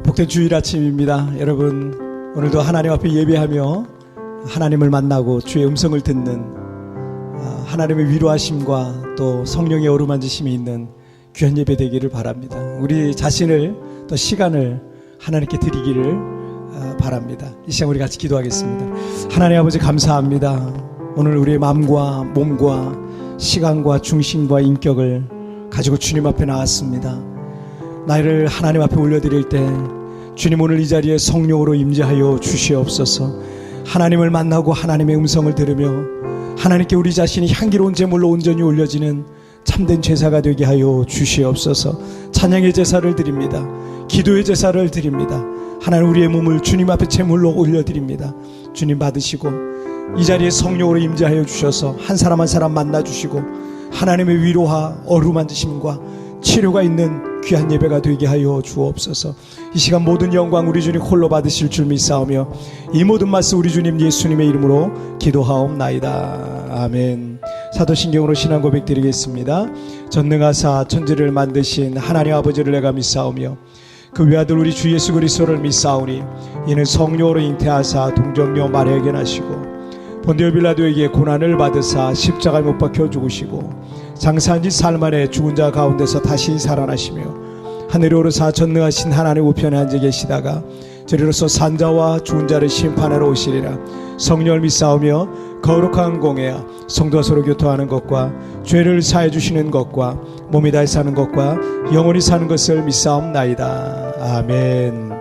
복된 주일 아침입니다. 여러분, 오늘도 하나님 앞에 예배하며 하나님을 만나고 주의 음성을 듣는 하나님의 위로하심과 또 성령의 어루만지심이 있는 귀한 예배 되기를 바랍니다. 우리 자신을 또 시간을 하나님께 드리기를 바랍니다. 이 시간 우리 같이 기도하겠습니다. 하나님 아버지 감사합니다. 오늘 우리의 마음과 몸과 시간과 중심과 인격을 가지고 주님 앞에 나왔습니다. 나를 하나님 앞에 올려드릴 때 주님 오늘 이 자리에 성령으로 임재하여 주시옵소서. 하나님을 만나고 하나님의 음성을 들으며 하나님께 우리 자신이 향기로운 제물로 온전히 올려지는 참된 제사가 되게 하여 주시옵소서. 찬양의 제사를 드립니다. 기도의 제사를 드립니다. 하나님 우리의 몸을 주님 앞에 제물로 올려드립니다. 주님 받으시고 이 자리에 성령으로 임재하여 주셔서 한 사람 한 사람 만나주시고 하나님의 위로와 어루만지심과 치료가 있는 귀한 예배가 되게 하여 주옵소서. 이 시간 모든 영광 우리 주님 홀로 받으실 줄 믿사오며 이 모든 말씀 우리 주님 예수님의 이름으로 기도하옵나이다. 아멘. 사도신경으로 신앙 고백 드리겠습니다. 전능하사 천지를 만드신 하나님 아버지를 내가 믿사오며 그 외아들 우리 주 예수 그리스도를 믿사오니 이는 성령으로 잉태하사 동정녀 마리아에게 나시고 본디오 빌라도에게 고난을 받으사 십자가에 못 박혀 죽으시고 장사한 지 사흘 만에 죽은 자 가운데서 다시 살아나시며 하늘에 오르사 전능하신 하나님 우편에 앉아 계시다가 저리로서 산자와 죽은 자를 심판하러 오시리라. 성령을 믿사오며 거룩한 공회와 성도와 서로 교통하는 것과 죄를 사해 주시는 것과 몸이 다해 사는 것과 영원히 사는 것을 믿사옵나이다. 아멘.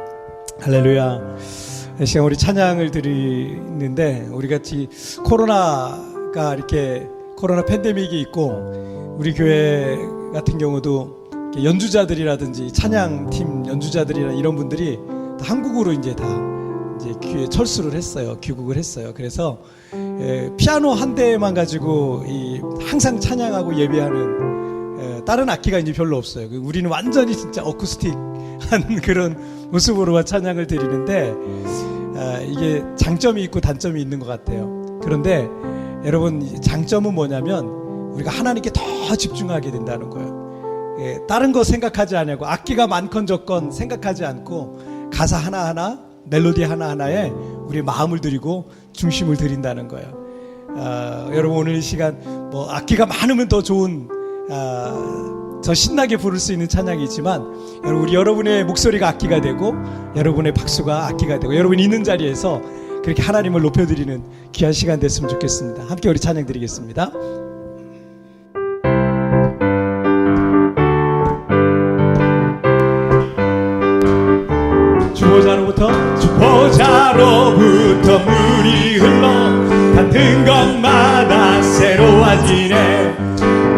할렐루야. 이 시간 우리 찬양을 드리는데 우리 같이 코로나가 이렇게 코로나 팬데믹이 있고 우리 교회 같은 경우도 연주자들이라든지 찬양팀 연주자들이나 이런 분들이 다 한국으로 이제 철수를 했어요. 귀국을 했어요. 그래서 피아노 한 대만 가지고 항상 찬양하고 예배하는 다른 악기가 이제 별로 없어요. 우리는 완전히 진짜 어쿠스틱한 그런 모습으로만 찬양을 드리는데 이게 장점이 있고 단점이 있는 것 같아요. 그런데 여러분 장점은 뭐냐면 우리가 하나님께 더 집중하게 된다는 거예요. 다른 거 생각하지 않고 악기가 많건 적건 생각하지 않고 가사 하나하나 멜로디 하나하나에 우리의 마음을 드리고 중심을 드린다는 거예요. 여러분 오늘 이 시간 뭐 악기가 많으면 더 좋은 더 신나게 부를 수 있는 찬양이지만 우리 여러분의 목소리가 악기가 되고 여러분의 박수가 악기가 되고 여러분이 있는 자리에서 그렇게 하나님을 높여드리는 귀한 시간 됐으면 좋겠습니다. 함께 우리 찬양 드리겠습니다. 주보자로부터 물이 흘러 같은 것마다 새로워지네.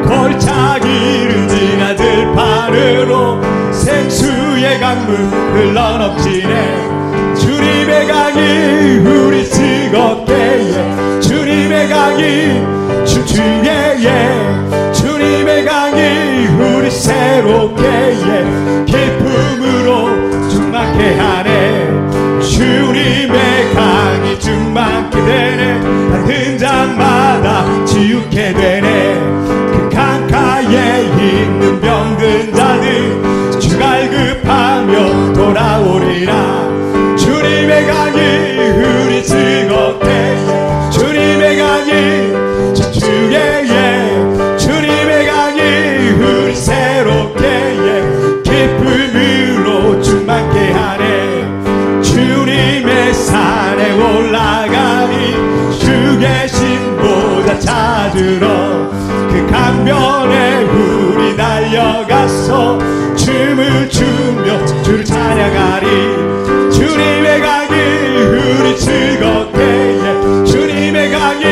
골짜기를 지나 들판으로 생수의 강물 흘러넘치네. 주님의 강이 우리 즐겁게 해. 주님의 강이 춤추게 해. 주님의 강이 우리 새롭게 해. 기쁨으로 충만케 하네. 주님의 강이 충만케 되네. 받은 자마다 치유케 되네. 그 강가에 있는 병든 자들 주 갈급하며 돌아오리라. 주님의 강이 우리 즐겁게 해. 주님의 강이 춤추게 해. 주님의 강이 우리 새롭게 해. 기쁨으로 충만케 하네. 주님의 산에 올라가니 주 계신 보좌 찾으러 그 강변에 우리 달려가서 춤을 추며 주를 찬양하리. 주님의 강이 우리 즐겁게 해. 주님의 강이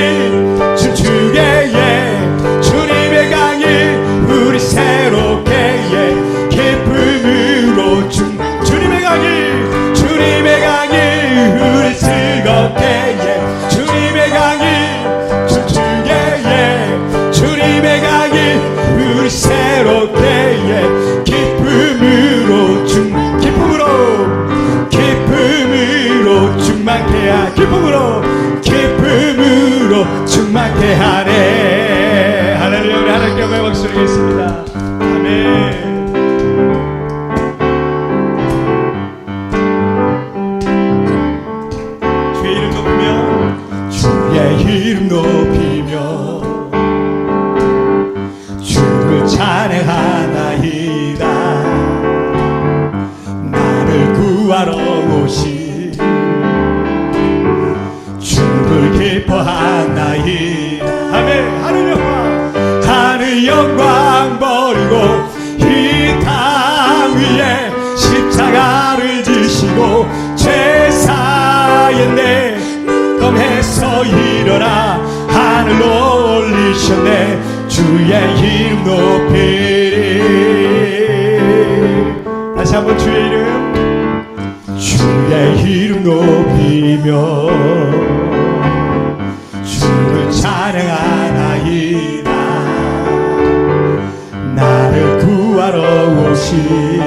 춤추게 해. 주님의 강이 우리 새롭게 해. 기쁨으로 주님의 강이 주님의 강이 우리 즐겁게 해. 주님의 강이 춤추게 해. 주님의 강이 우리 새롭게 해. 기쁨으로 충만케 하. 기쁨으로 충만케 하네. 할렐루야. 우리 하나님께 영광의 박수 드리겠습니다. 아멘. 올리셨네. 주의 이름 높이리. 다시 한번 주의 이름, 주의 이름 높이며 주를 찬양하나이다. 나를 구하러 오신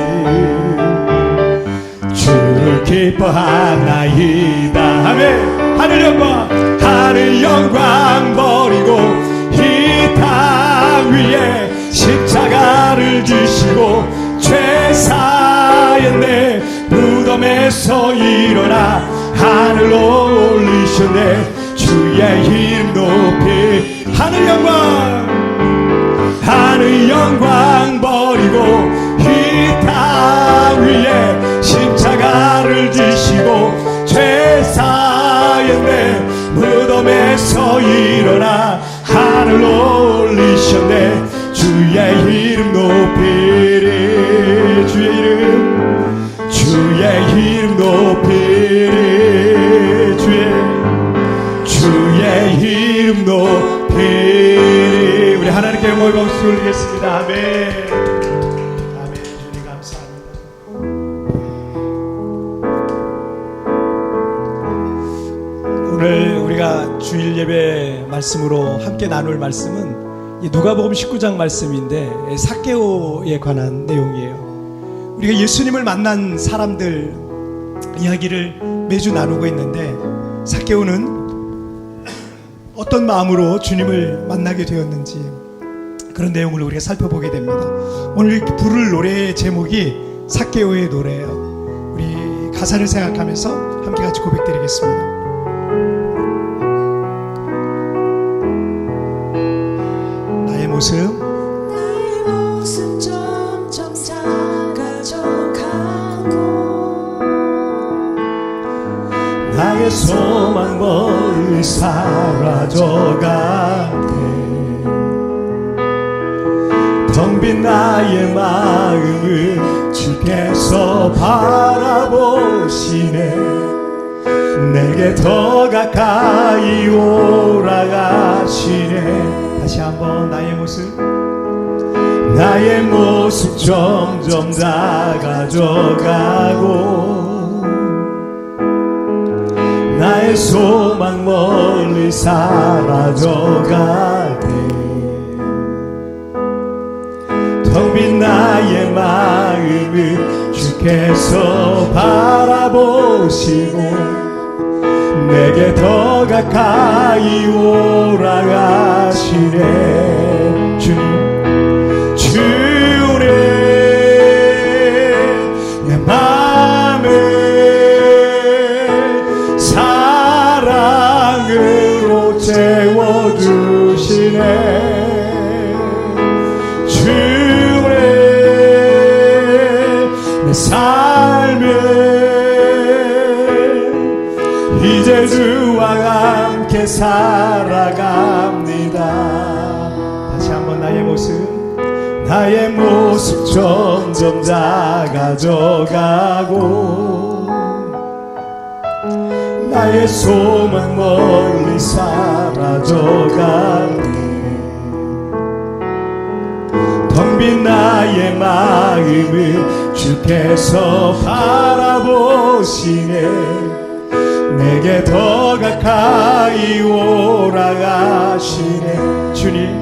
주를 기뻐하나이다. 아멘. 하늘 영광 버리고 이 땅 위에 십자가를 지시고 죄 사였네. 무덤에서 일어나 하늘로 올리셨네. 주의 이름 높이 하늘 영광 버리고 이 땅 위에 십자가를 지시고 죄 사였네. 무덤에서 일어나 하늘로 올리셨네. 주의 이름 높이리. 주의 이름 높이리. 주의 이름 높이리. 우리 하나님께 영광을 박수 올리겠습니다. 아멘. 아멘. 주님 감사합니다. 오늘 우리가 주일 예배 말씀으로 함께 나눌 말씀은 누가복음 19장 말씀인데 삭개오에 관한 내용이에요. 우리가 예수님을 만난 사람들 이야기를 매주 나누고 있는데 삭개오는 어떤 마음으로 주님을 만나게 되었는지 그런 내용을 우리가 살펴보게 됩니다. 오늘 부를 노래의 제목이 삭개오의 노래예요. 우리 가사를 생각하면서 함께 같이 고백드리겠습니다. 나의 모습 점점 작아져가고 나의 소망 멀리 사라져가네. 텅 빈 나의 마음을 주께서 바라보시네. 내게 더 가까이 오라가시네. 다시 한번 나의 모습 점점 작아져가고 나의 소망 멀리 사라져가네. 텅 빈 나의 마음을 주께서 바라보시고 내게 더 가까이 오라가시네. 주님 내 맘을 사랑으로 채워주시네. 주님 내 삶을 이제 주와 함께 살아갑니다. 다시 한번 나의 모습 점점 작아져가고 나의 소망 멀리 사라져가네. 텅 빈 나의 마음을 주께서 바라보시네. 내게 더 가까이 오라가시네. 주님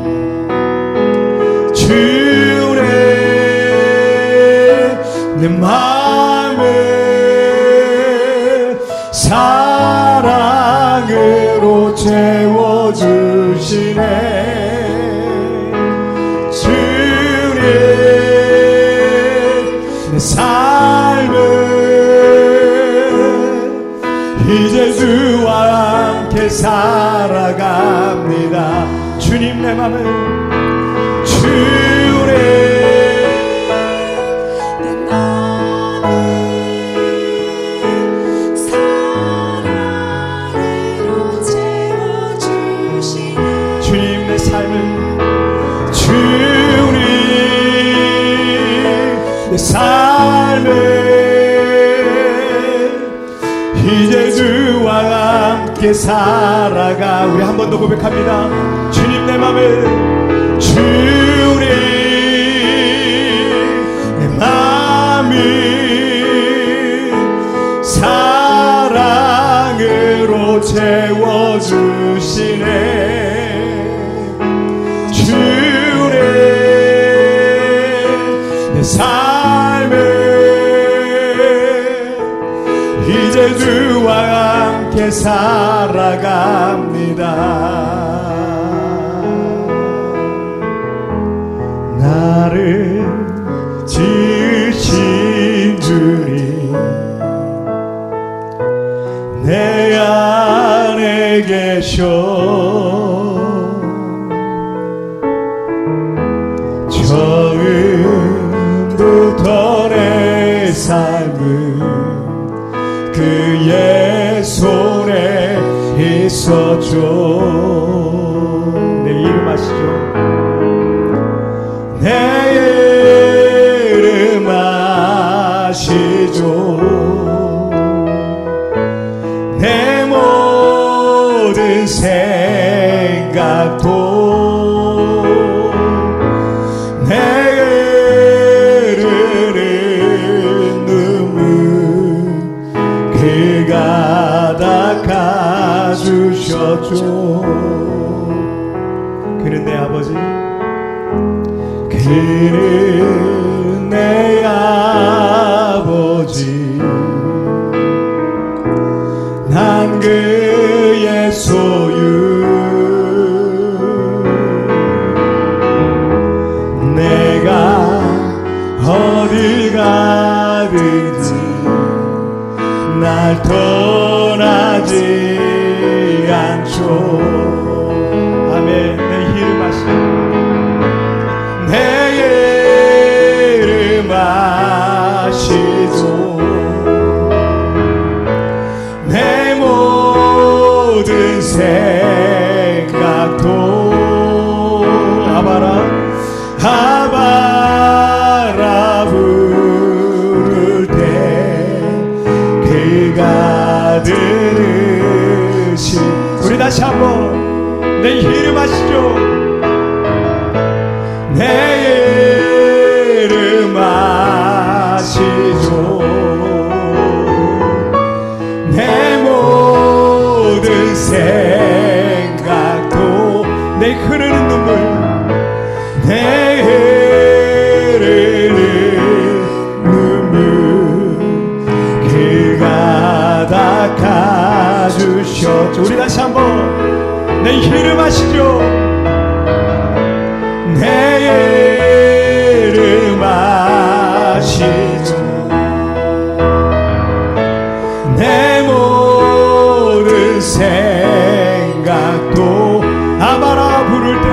내 마음을 사랑으로 채워주시네. 주님 내 삶을 이제 주와 함께 살아갑니다. 주님 내 맘을 삶을 이제 주와 함께 살아가. 우리 한 번 더 고백합니다. 주님 내 내 맘을 주님 내 맘이 사랑으로 채워주시네. 주님 내 삶을 이제 주와 함께 살아갑니다. 나를 지으신 주님 내 안에 계셔 처음부터 내 삶은 그의 손에 있었죠. 내 이름 아시죠? 내 이름 아시죠? 내 모든 생각도 주셨죠. 그는 내 아버지, 그는 내 아버지, 난 그의 소유. 내가 어딜 가든지 날 떠나지 않죠. 아멘. 내 이름 아시죠? 내 이름 아시죠? 내 모든 생각도 아바라 아바라 부를 때 그가 들으시. 우리 다시 한번 내 이름 아시죠? 내 이름 아시죠? 내 모든 생각도 내 흐르는 눈물 내 흐르는 눈물 그가 닦아주셨죠. 우리 다시 한번 내 이름 아시죠? 내 이름 아시죠? 내 모든 생각도 아바라 부를 때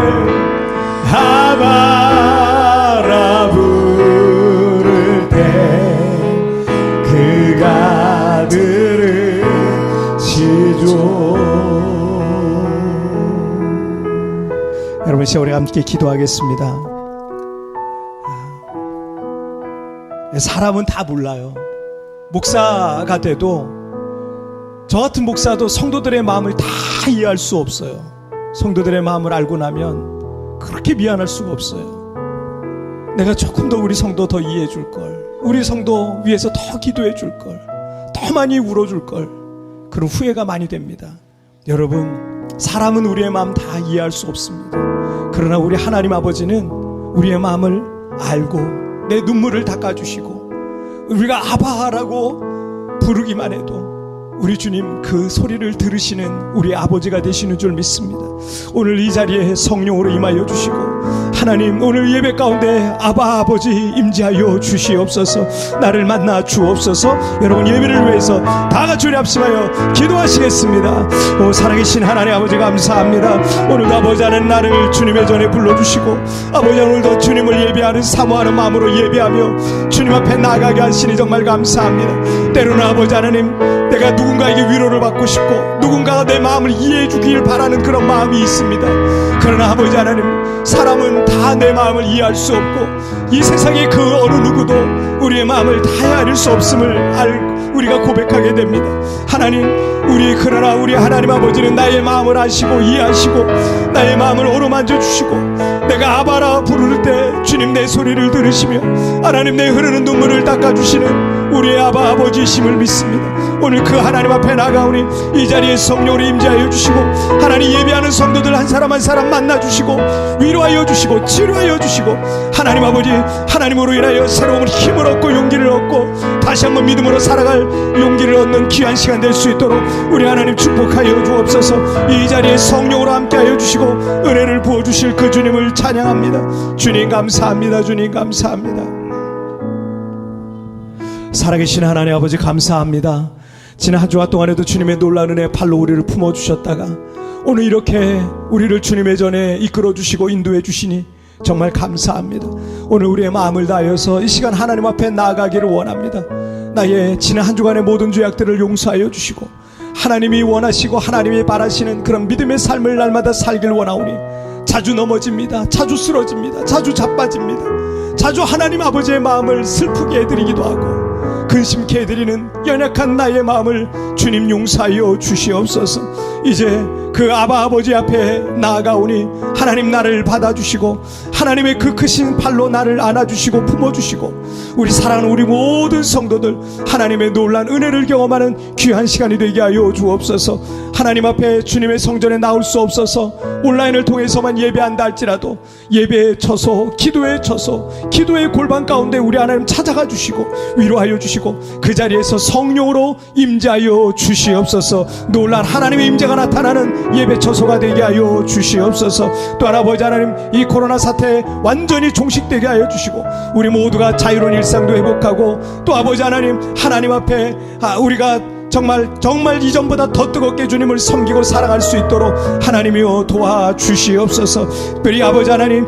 아바라 부를 때 그가 들으시죠. 여러분 우리 함께 기도하겠습니다. 사람은 다 몰라요. 목사가 돼도 저 같은 목사도 성도들의 마음을 다 이해할 수 없어요. 성도들의 마음을 알고 나면 그렇게 미안할 수가 없어요. 내가 조금 더 우리 성도 더 이해해 줄 걸, 우리 성도 위해서 더 기도해 줄 걸, 더 많이 울어 줄 걸, 그런 후회가 많이 됩니다. 여러분 사람은 우리의 마음 다 이해할 수 없습니다. 그러나 우리 하나님 아버지는 우리의 마음을 알고 내 눈물을 닦아주시고 우리가 아바라고 부르기만 해도 우리 주님 그 소리를 들으시는 우리 아버지가 되시는 줄 믿습니다. 오늘 이 자리에 성령으로 임하여 주시고 하나님 오늘 예배 가운데 아바 아버지 임재하여 주시옵소서. 나를 만나 주옵소서. 여러분 예배를 위해서 다 같이 우리 합심하여 기도하시겠습니다. 오 살아계신 하나님 아버지 감사합니다. 오늘도 아버지 하나님 나를 주님의 전에 불러주시고 아버지 오늘도 주님을 예배하는 사모하는 마음으로 예배하며 주님 앞에 나가게 하시니 정말 감사합니다. 때로는 아버지 하나님 내가 누군가에게 위로를 받고 싶고 누군가가 내 마음을 이해해 주길 바라는 그런 마음이 있습니다. 그러나 아버지 하나님 사람은 다 내 마음을 이해할 수 없고 이 세상의 그 어느 누구도 우리의 마음을 다 헤아릴 수 없음을 우리가 고백하게 됩니다. 하나님, 그러나 우리 하나님 아버지는 나의 마음을 아시고 이해하시고 나의 마음을 어루만져 주시고, 내가 아바라 부를 때 주님 내 소리를 들으시며 하나님 내 흐르는 눈물을 닦아주시는 우리의 아바 아버지이심을 믿습니다. 오늘 그 하나님 앞에 나가오니 이 자리에 성령으로 임재하여 주시고, 하나님 예배하는 성도들 한 사람 한 사람 만나주시고 위로하여 주시고 치료하여 주시고, 하나님 아버지, 하나님으로 인하여 새로운 힘을 얻고 용기를 얻고 다시 한번 믿음으로 살아갈 용기를 얻는 귀한 시간 될 수 있도록 우리 하나님 축복하여 주옵소서. 이 자리에 성령으로 함께하여 주시고 은혜를 부어주실 그 주님을 찬양합니다. 주님 감사합니다. 주님 감사합니다. 살아계신 하나님 아버지 감사합니다. 지난 한 주간 동안에도 주님의 놀라운 은혜 팔로 우리를 품어주셨다가 오늘 이렇게 우리를 주님의 전에 이끌어주시고 인도해 주시니 정말 감사합니다. 오늘 우리의 마음을 다하여서 이 시간 하나님 앞에 나아가기를 원합니다. 나의 지난 한 주간의 모든 죄악들을 용서하여 주시고 하나님이 원하시고 하나님이 바라시는 그런 믿음의 삶을 날마다 살길 원하오니, 자주 넘어집니다. 자주 쓰러집니다. 자주 자빠집니다. 자주 하나님 아버지의 마음을 슬프게 해드리기도 하고 근심케 해드리는 연약한 나의 마음을 주님 용서하여 주시옵소서. 이제 그 아바 아버지 앞에 나아가오니 하나님 나를 받아주시고 하나님의 그 크신 팔로 나를 안아주시고 품어주시고, 우리 사랑하는 우리 모든 성도들 하나님의 놀란 은혜를 경험하는 귀한 시간이 되게 하여 주옵소서. 하나님 앞에 주님의 성전에 나올 수 없어서 온라인을 통해서만 예배한다 할지라도 예배에 쳐서 기도에 쳐서 기도의 골반 가운데 우리 하나님 찾아가 주시고 위로하여 주시고 그 자리에서 성령으로 임재하여 주시옵소서. 놀란 하나님의 임재가 나타나는 예배 처소가 되게 하여 주시옵소서. 또 아버지 하나님, 이 코로나 사태 완전히 종식되게 하여 주시고 우리 모두가 자유로운 일상도 회복하고, 또 아버지 하나님, 하나님 앞에 우리가 정말 이전보다 더 뜨겁게 주님을 섬기고 사랑할 수 있도록 하나님이여 도와주시옵소서. 특별히 아버지 하나님,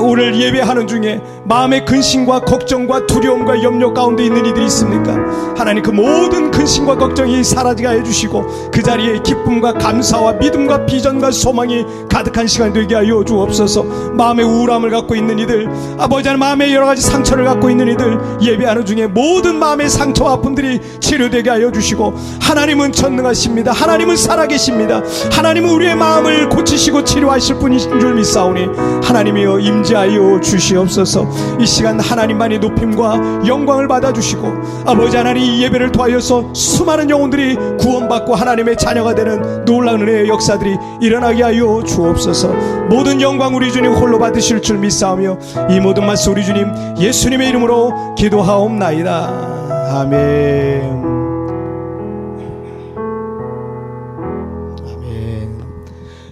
오늘 예배하는 중에 마음의 근심과 걱정과 두려움과 염려 가운데 있는 이들이 있습니까? 하나님, 그 모든 근심과 걱정이 사라지게 해주시고 그 자리에 기쁨과 감사와 믿음과 비전과 소망이 가득한 시간 되게 하여 주옵소서. 마음의 우울함을 갖고 있는 이들, 아버지 하나님, 마음의 여러가지 상처를 갖고 있는 이들, 예배하는 중에 모든 마음의 상처와 아픔들이 치료되게 하여 주시고, 하나님은 전능하십니다. 하나님은 살아계십니다. 하나님은 우리의 마음을 고치시고 치료하실 분이신 줄 믿사오니 하나님이여 임재하여 주시옵소서. 이 시간 하나님만이 높임과 영광을 받아주시고 아버지 하나님, 이 예배를 통하여서 수많은 영혼들이 구원받고 하나님의 자녀가 되는 놀라운 은혜의 역사들이 일어나게 하여 주옵소서. 모든 영광 우리 주님 홀로 받으실 줄 믿사오며 이 모든 말씀 우리 주님 예수님의 이름으로 기도하옵나이다. 아멘.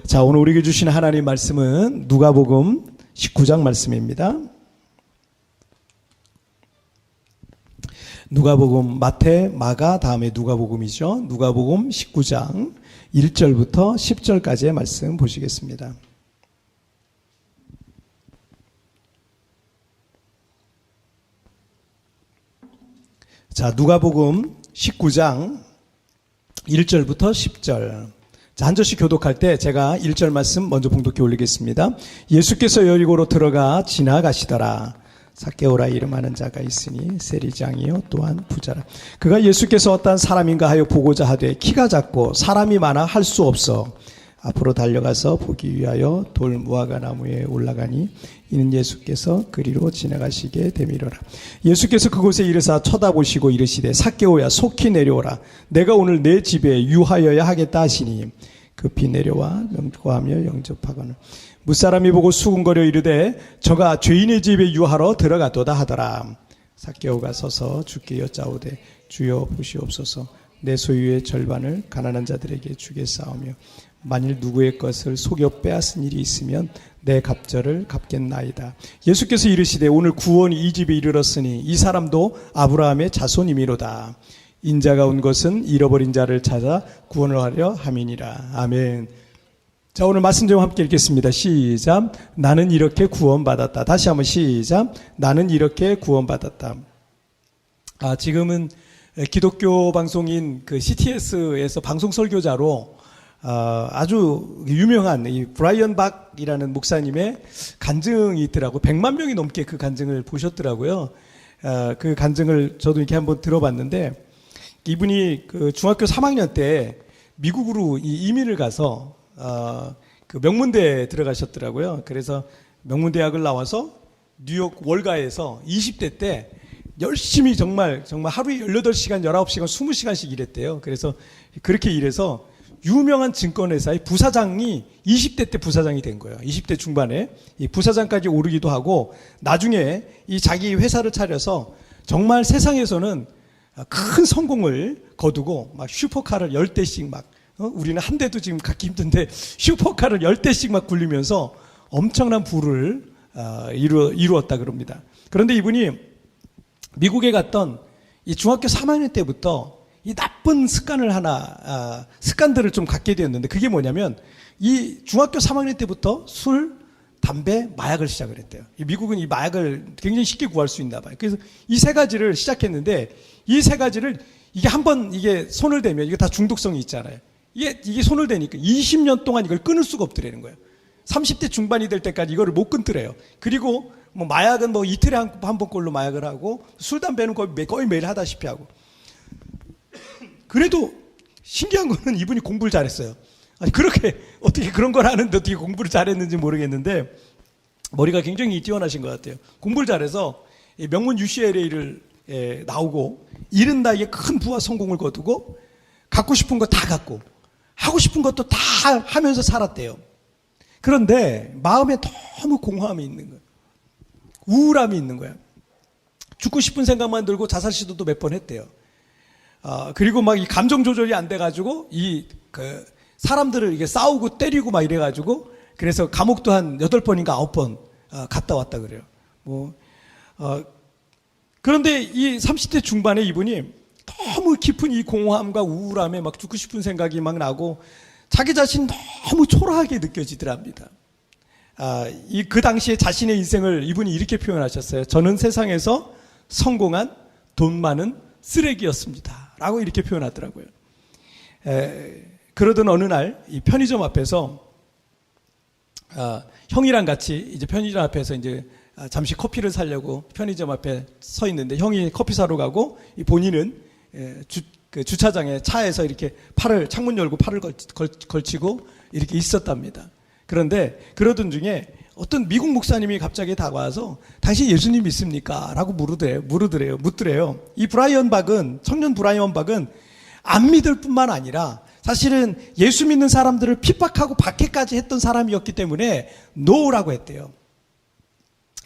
자, 오늘 우리에게 주신 하나님 말씀은 누가복음 19장 말씀입니다. 누가복음, 마태, 마가, 다음에 누가복음이죠. 누가복음 19장 1절부터 10절까지의 말씀 보시겠습니다. 자, 누가복음 19장 1절부터 10절. 자, 한 절씩 교독할 때 제가 1절 말씀 먼저 봉독해 올리겠습니다. 예수께서 여리고로 들어가 지나가시더라. 삭개오라 이름하는 자가 있으니 세리장이요 또한 부자라. 그가 예수께서 어떤 사람인가 하여 보고자 하되 키가 작고 사람이 많아 할 수 없어 앞으로 달려가서 보기 위하여 돌 무화과 나무에 올라가니 이는 예수께서 그리로 지나가시게 되미로라. 예수께서 그곳에 이르사 쳐다보시고 이르시되 삭개오야 속히 내려오라. 내가 오늘 내 집에 유하여야 하겠다 하시니 급히 내려와 명하며 영접하거늘 무사람이 보고 수군거려 이르되 저가 죄인의 집에 유하러 들어가도다 하더라. 삭개오가 서서 주께 여짜오되 주여 보시옵소서. 내 소유의 절반을 가난한 자들에게 주겠사오며 만일 누구의 것을 속여 빼앗은 일이 있으면 내 갑절을 갚겠나이다. 예수께서 이르시되 오늘 구원이 이 집에 이르렀으니 이 사람도 아브라함의 자손이미로다. 인자가 온 것은 잃어버린 자를 찾아 구원을 하려 함이니라. 아멘. 자, 오늘 말씀 좀 함께 읽겠습니다. 시작. 나는 이렇게 구원받았다. 다시 한번 시작. 나는 이렇게 구원받았다. 지금은 기독교 방송인 그 CTS에서 방송 설교자로 아주 유명한 이 브라이언 박이라는 목사님의 간증이 있더라고요. 100만 명이 넘게 그 간증을 보셨더라고요. 그 간증을 저도 이렇게 한번 들어봤는데, 이분이 그 중학교 3학년 때 미국으로 이민을 가서 그 명문대에 들어가셨더라고요. 그래서 명문대학을 나와서 뉴욕 월가에서 20대 때 열심히 정말 하루에 18시간, 19시간, 20시간씩 일했대요. 그래서 그렇게 일해서 유명한 증권회사의 부사장이 20대 때 부사장이 된 거예요. 20대 중반에 이 부사장까지 오르기도 하고, 나중에 이 자기 회사를 차려서 정말 세상에서는 큰 성공을 거두고 막 슈퍼카를 10대씩 막, 우리는 한 대도 지금 갖기 힘든데 슈퍼카를 10대씩 막 굴리면서 엄청난 부를 이루었다 그럽니다. 그런데 이분이 미국에 갔던 이 중학교 3학년 때부터 이 나쁜 습관들을 좀 갖게 되었는데, 그게 뭐냐면 이 중학교 3학년 때부터 술, 담배, 마약을 시작을 했대요. 미국은 이 마약을 굉장히 쉽게 구할 수 있나 봐요. 그래서 이 세 가지를 시작했는데, 이 세 가지를 이게 한번 이게 손을 대면 이게 다 중독성이 있잖아요. 이게 손을 대니까 20년 동안 이걸 끊을 수가 없더라는 거예요. 30대 중반이 될 때까지 이거를 못 끊더래요. 그리고 뭐 마약은 뭐 이틀에 한 번꼴로 마약을 하고, 술, 담배는 거의 매일 하다시피 하고. 그래도 신기한 거는 이분이 공부를 잘했어요. 아니, 그렇게 어떻게 그런 걸 하는데 어떻게 공부를 잘했는지 모르겠는데 머리가 굉장히 뛰어나신 것 같아요. 공부를 잘해서 명문 UCLA를 나오고, 이른 나이에 큰 부와 성공을 거두고, 갖고 싶은 거 다 갖고 하고 싶은 것도 다 하면서 살았대요. 그런데 마음에 너무 공허함이 있는 거예요. 우울함이 있는 거예요. 죽고 싶은 생각만 들고 자살 시도도 몇 번 했대요. 그리고 막 이 감정 조절이 안 돼가지고 사람들을 이게 싸우고 때리고 막 이래가지고, 그래서 감옥도 한 8번인가 9번 갔다 왔다 그래요. 그런데 이 30대 중반에 이분이 너무 깊은 이 공허함과 우울함에 막 죽고 싶은 생각이 막 나고, 자기 자신 너무 초라하게 느껴지더랍니다. 그 당시에 자신의 인생을 이분이 이렇게 표현하셨어요. 저는 세상에서 성공한 돈 많은 쓰레기였습니다 라고 이렇게 표현하더라고요. 그러던 어느 날 이 편의점 앞에서 형이랑 같이 이제 편의점 앞에서 이제 잠시 커피를 사려고 편의점 앞에 서 있는데, 형이 커피 사러 가고 본인은 주차장에 차에서 이렇게 창문 열고 팔을 걸치고 이렇게 있었답니다. 그런데 그러던 중에 어떤 미국 목사님이 갑자기 다가와서 당신 예수님 믿습니까? 라고 묻더래요. 이 청년 브라이언 박은 안 믿을 뿐만 아니라 사실은 예수 믿는 사람들을 핍박하고 박해까지 했던 사람이었기 때문에 노라고 했대요.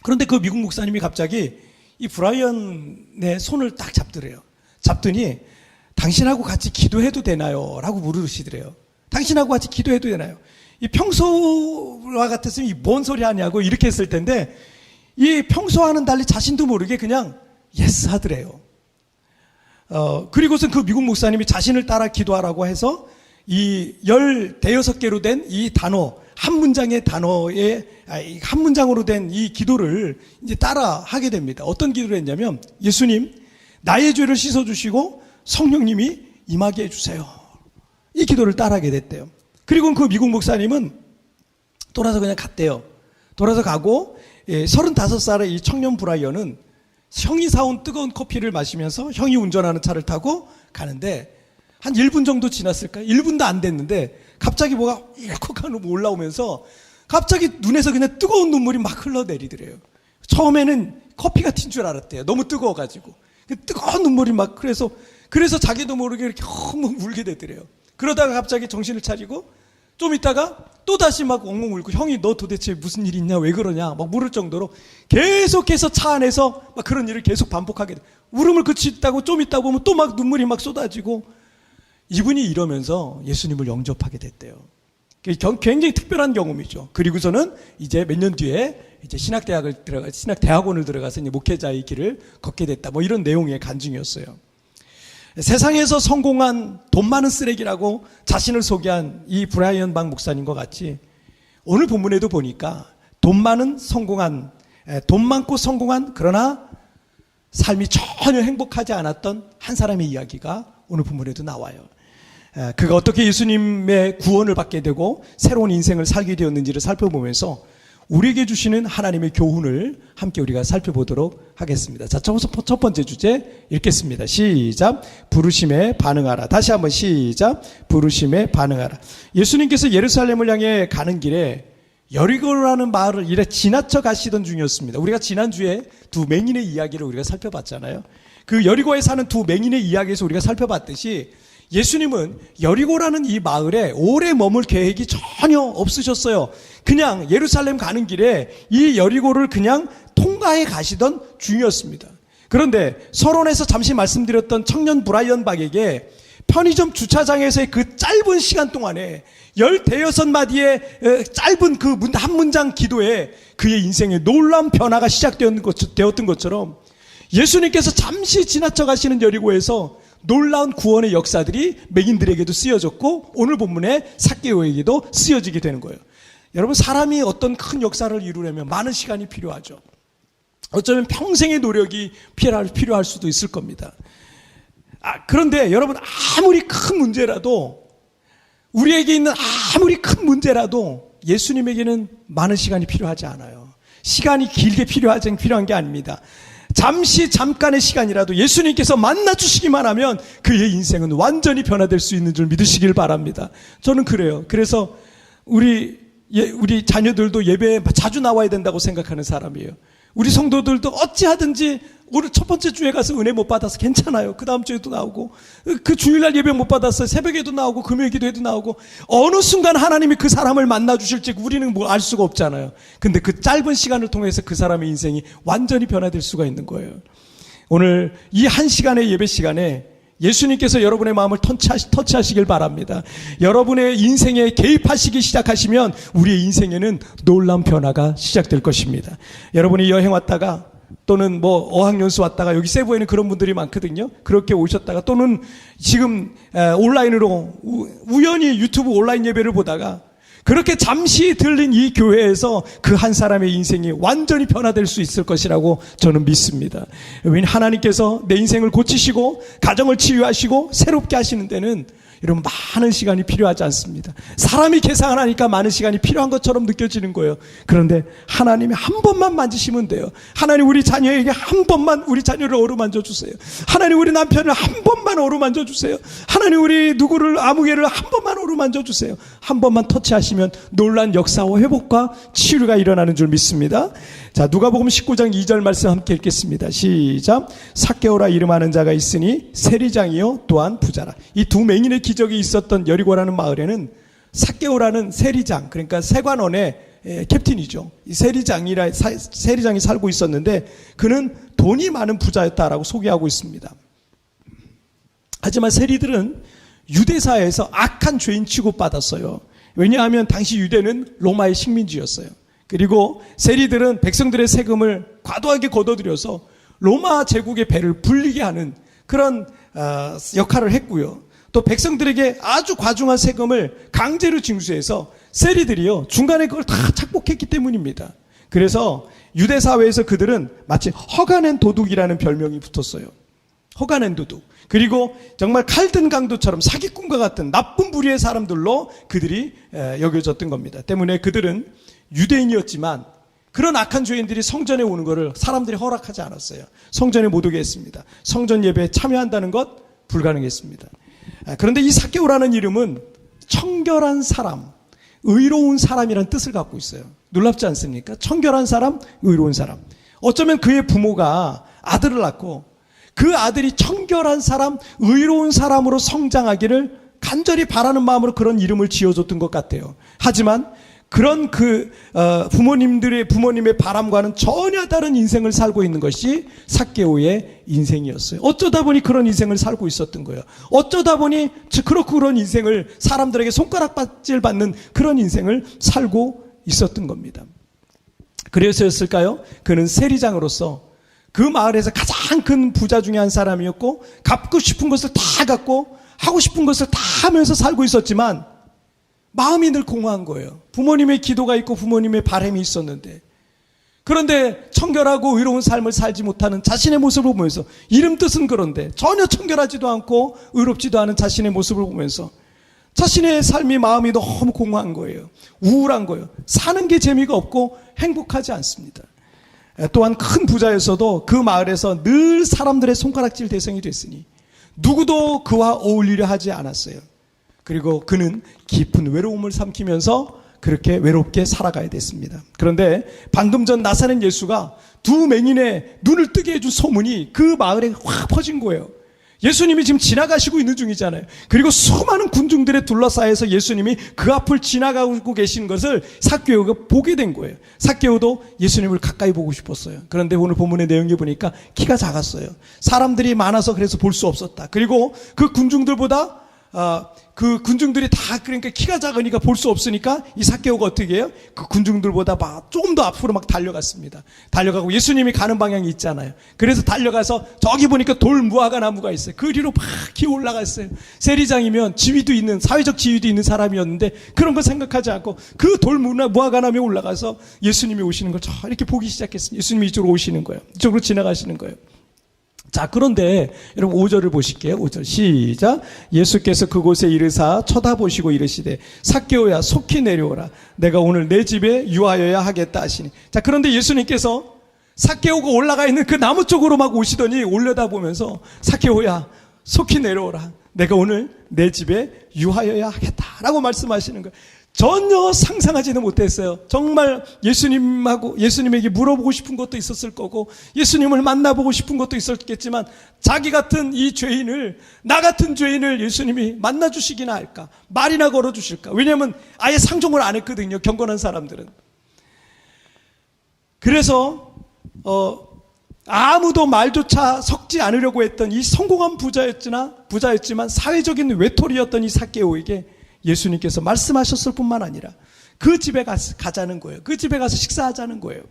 그런데 그 미국 목사님이 갑자기 이 브라이언의 손을 딱 잡더래요. 잡더니 당신하고 같이 기도해도 되나요? 라고 물으시더래요. 당신하고 같이 기도해도 되나요? 이 평소와 같았으면 뭔 소리 하냐고 이렇게 했을 텐데, 이 평소와는 달리 자신도 모르게 그냥 예스 하더래요. 그리고선 그 미국 목사님이 자신을 따라 기도하라고 해서 이 16개로 된 이 단어, 한 문장으로 된 이 기도를 이제 따라 하게 됩니다. 어떤 기도를 했냐면, 예수님, 나의 죄를 씻어주시고 성령님이 임하게 해주세요. 이 기도를 따라하게 됐대요. 그리고 그 미국 목사님은 돌아서 그냥 갔대요. 돌아서 가고, 35살의 이 청년 브라이언은 형이 사온 뜨거운 커피를 마시면서 형이 운전하는 차를 타고 가는데, 한 1분 정도 지났을까요? 1분도 안 됐는데 갑자기 뭐가 일컥하고 올라오면서 갑자기 눈에서 그냥 뜨거운 눈물이 막 흘러내리더래요. 처음에는 커피가 튄 줄 알았대요. 너무 뜨거워가지고. 뜨거운 눈물이 막, 그래서 자기도 모르게 이렇게 엉엉 울게 되더래요. 그러다가 갑자기 정신을 차리고 좀 있다가 또 다시 막 엉엉 울고, 형이 너 도대체 무슨 일이 있냐, 왜 그러냐 막 물을 정도로 계속해서 차 안에서 막 그런 일을 계속 반복하게 돼. 울음을 그치다고 좀 있다 보면 또 막 눈물이 막 쏟아지고, 이분이 이러면서 예수님을 영접하게 됐대요. 굉장히 특별한 경험이죠. 그리고서는 이제 몇 년 뒤에 이제 신학대학원을 들어가서 이제 목회자의 길을 걷게 됐다. 뭐 이런 내용의 간증이었어요. 세상에서 성공한 돈 많은 쓰레기라고 자신을 소개한 이 브라이언 박 목사님과 같이, 오늘 본문에도 보니까 돈 많고 성공한, 그러나 삶이 전혀 행복하지 않았던 한 사람의 이야기가 오늘 본문에도 나와요. 그가 어떻게 예수님의 구원을 받게 되고 새로운 인생을 살게 되었는지를 살펴보면서 우리에게 주시는 하나님의 교훈을 함께 우리가 살펴보도록 하겠습니다. 자, 첫 번째 주제 읽겠습니다. 시작. 부르심에 반응하라. 다시 한번 시작. 부르심에 반응하라. 예수님께서 예루살렘을 향해 가는 길에 여리고라는 마을을 이래 지나쳐 가시던 중이었습니다. 우리가 지난주에 두 맹인의 이야기를 우리가 살펴봤잖아요. 그 여리고에 사는 두 맹인의 이야기에서 우리가 살펴봤듯이 예수님은 여리고라는 이 마을에 오래 머물 계획이 전혀 없으셨어요. 그냥 예루살렘 가는 길에 이 여리고를 그냥 통과해 가시던 중이었습니다. 그런데 서론에서 잠시 말씀드렸던 청년 브라이언 박에게 편의점 주차장에서의 그 짧은 시간 동안에 15마디의 짧은 그 한 문장 기도에 그의 인생에 놀라운 변화가 시작되었던 것처럼 예수님께서 잠시 지나쳐 가시는 여리고에서 놀라운 구원의 역사들이 맹인들에게도 쓰여졌고 오늘 본문의 삭개오에게도 쓰여지게 되는 거예요. 여러분, 사람이 어떤 큰 역사를 이루려면 많은 시간이 필요하죠. 어쩌면 평생의 노력이 필요할 수도 있을 겁니다. 그런데 여러분, 아무리 큰 문제라도 우리에게 있는 아무리 큰 문제라도 예수님에게는 많은 시간이 필요하지 않아요. 시간이 길게 필요한 게 아닙니다. 잠깐의 시간이라도 예수님께서 만나주시기만 하면 그의 인생은 완전히 변화될 수 있는 줄 믿으시길 바랍니다. 저는 그래요. 그래서 우리 자녀들도 예배에 자주 나와야 된다고 생각하는 사람이에요. 우리 성도들도 어찌하든지 오늘 첫 번째 주에 가서 은혜 못 받아서 괜찮아요. 그 다음 주에도 나오고, 그 주일날 예배 못 받았어요. 새벽에도 나오고, 금요일 기도에도 나오고, 어느 순간 하나님이 그 사람을 만나 주실지 우리는 뭐 알 수가 없잖아요. 근데 그 짧은 시간을 통해서 그 사람의 인생이 완전히 변화될 수가 있는 거예요. 오늘 이 한 시간의 예배 시간에 예수님께서 여러분의 마음을 터치하시길 바랍니다. 여러분의 인생에 개입하시기 시작하시면 우리의 인생에는 놀라운 변화가 시작될 것입니다. 여러분이 여행 왔다가 또는 뭐 어학연수 왔다가 여기 세부에는 그런 분들이 많거든요. 그렇게 오셨다가 또는 지금 온라인으로 우연히 유튜브 온라인 예배를 보다가 그렇게 잠시 들린 이 교회에서 그 한 사람의 인생이 완전히 변화될 수 있을 것이라고 저는 믿습니다. 왜냐하면 하나님께서 내 인생을 고치시고 가정을 치유하시고 새롭게 하시는 데는 이런 많은 시간이 필요하지 않습니다. 사람이 계산을 하니까 많은 시간이 필요한 것처럼 느껴지는 거예요. 그런데 하나님이 한 번만 만지시면 돼요. 하나님, 우리 자녀에게 한 번만 우리 자녀를 어루만져 주세요. 하나님, 우리 남편을 한 번만 어루만져 주세요. 하나님, 우리 누구를 아무개를 한 번만 어루만져 주세요. 한 번만 터치하시면 놀란 역사와 회복과 치유가 일어나는 줄 믿습니다. 자, 누가복음 19장 2절 말씀 함께 읽겠습니다. 시작. 삭개오라 이름하는 자가 있으니 세리장이요 또한 부자라. 이 두 맹인의 기적이 있었던 여리고라는 마을에는 삭개오라는 세리장, 그러니까 세관원의 캡틴이죠. 이 세리장이 살고 있었는데 그는 돈이 많은 부자였다라고 소개하고 있습니다. 하지만 세리들은 유대사회에서 악한 죄인 취급받았어요. 왜냐하면 당시 유대는 로마의 식민지였어요. 그리고 세리들은 백성들의 세금을 과도하게 걷어들여서 로마 제국의 배를 불리게 하는 그런 역할을 했고요. 또 백성들에게 아주 과중한 세금을 강제로 징수해서 세리들이요 중간에 그걸 다 착복했기 때문입니다. 그래서 유대 사회에서 그들은 마치 허가낸 도둑이라는 별명이 붙었어요. 허가낸 도둑. 그리고 정말 칼든 강도처럼 사기꾼과 같은 나쁜 부류의 사람들로 그들이 여겨졌던 겁니다. 때문에 그들은 유대인이었지만 그런 악한 죄인들이 성전에 오는 것을 사람들이 허락하지 않았어요. 성전에 못 오게 했습니다. 성전 예배에 참여한다는 것 불가능했습니다. 그런데 이 삭개오라는 이름은 청결한 사람, 의로운 사람이라는 뜻을 갖고 있어요. 놀랍지 않습니까? 청결한 사람, 의로운 사람. 어쩌면 그의 부모가 아들을 낳고 그 아들이 청결한 사람, 의로운 사람으로 성장하기를 간절히 바라는 마음으로 그런 이름을 지어줬던 것 같아요. 하지만 그런 부모님의 바람과는 전혀 다른 인생을 살고 있는 것이 삭개오의 인생이었어요. 어쩌다 보니 그런 인생을 살고 있었던 거예요. 어쩌다 보니 그런 인생을 사람들에게 손가락질 받는 그런 인생을 살고 있었던 겁니다. 그래서였을까요? 그는 세리장으로서 그 마을에서 가장 큰 부자 중에 한 사람이었고 갖고 싶은 것을 다 갖고 하고 싶은 것을 다 하면서 살고 있었지만 마음이 늘 공허한 거예요. 부모님의 기도가 있고 부모님의 바람이 있었는데 그런데 청결하고 의로운 삶을 살지 못하는 자신의 모습을 보면서 이름 뜻은 그런데 전혀 청결하지도 않고 의롭지도 않은 자신의 모습을 보면서 자신의 삶이 마음이 너무 공허한 거예요. 우울한 거예요. 사는 게 재미가 없고 행복하지 않습니다. 또한 큰 부자였어도 그 마을에서 늘 사람들의 손가락질 대상이 됐으니 누구도 그와 어울리려 하지 않았어요. 그리고 그는 깊은 외로움을 삼키면서 그렇게 외롭게 살아가야 됐습니다. 그런데 방금 전 나사렛 예수가 두 맹인의 눈을 뜨게 해준 소문이 그 마을에 확 퍼진 거예요. 예수님이 지금 지나가시고 있는 중이잖아요. 그리고 수많은 군중들에 둘러싸여서 예수님이 그 앞을 지나가고 계신 것을 삭개오가 보게 된 거예요. 삭개오도 예수님을 가까이 보고 싶었어요. 그런데 오늘 본문의 내용에 보니까 키가 작았어요. 사람들이 많아서 그래서 볼 수 없었다. 그리고 그 군중들보다 그 군중들이 다 그러니까 키가 작으니까 볼 수 없으니까 이 삭개오가 어떻게 해요? 그 군중들보다 조금 더 앞으로 막 달려갔습니다. 달려가고 예수님이 가는 방향이 있잖아요. 그래서 달려가서 저기 보니까 돌 무화과 나무가 있어요. 그 뒤로 막 기어 올라갔어요. 세리장이면 지위도 있는, 사회적 지위도 있는 사람이었는데 그런 거 생각하지 않고 그 돌 무화과 나무에 올라가서 예수님이 오시는 걸 저 이렇게 보기 시작했습니다. 예수님이 이쪽으로 오시는 거예요. 이쪽으로 지나가시는 거예요. 자, 그런데 여러분 5절을 보실게요. 5절 시작. 예수께서 그곳에 이르사 쳐다보시고 이르시되 삭개오야 속히 내려오라. 내가 오늘 내 집에 유하여야 하겠다 하시니. 자, 그런데 예수님께서 삭개오가 올라가 있는 그 나무 쪽으로 막 오시더니 올려다보면서 삭개오야 속히 내려오라. 내가 오늘 내 집에 유하여야 하겠다라고 말씀하시는 거예요. 전혀 상상하지는 못했어요. 정말 예수님에게 물어보고 싶은 것도 있었을 거고 예수님을 만나보고 싶은 것도 있었겠지만 자기 같은 이 죄인을, 나 같은 죄인을 예수님이 만나주시기나 할까, 말이나 걸어주실까. 왜냐하면 아예 상종을 안 했거든요, 경건한 사람들은. 그래서 아무도 말조차 섞지 않으려고 했던 이 성공한 부자였지만 사회적인 외톨이였던 이 삭개오에게 예수님께서 말씀하셨을 뿐만 아니라 그 집에 가자는 거예요. 그 집에 가서 식사하자는 거예요.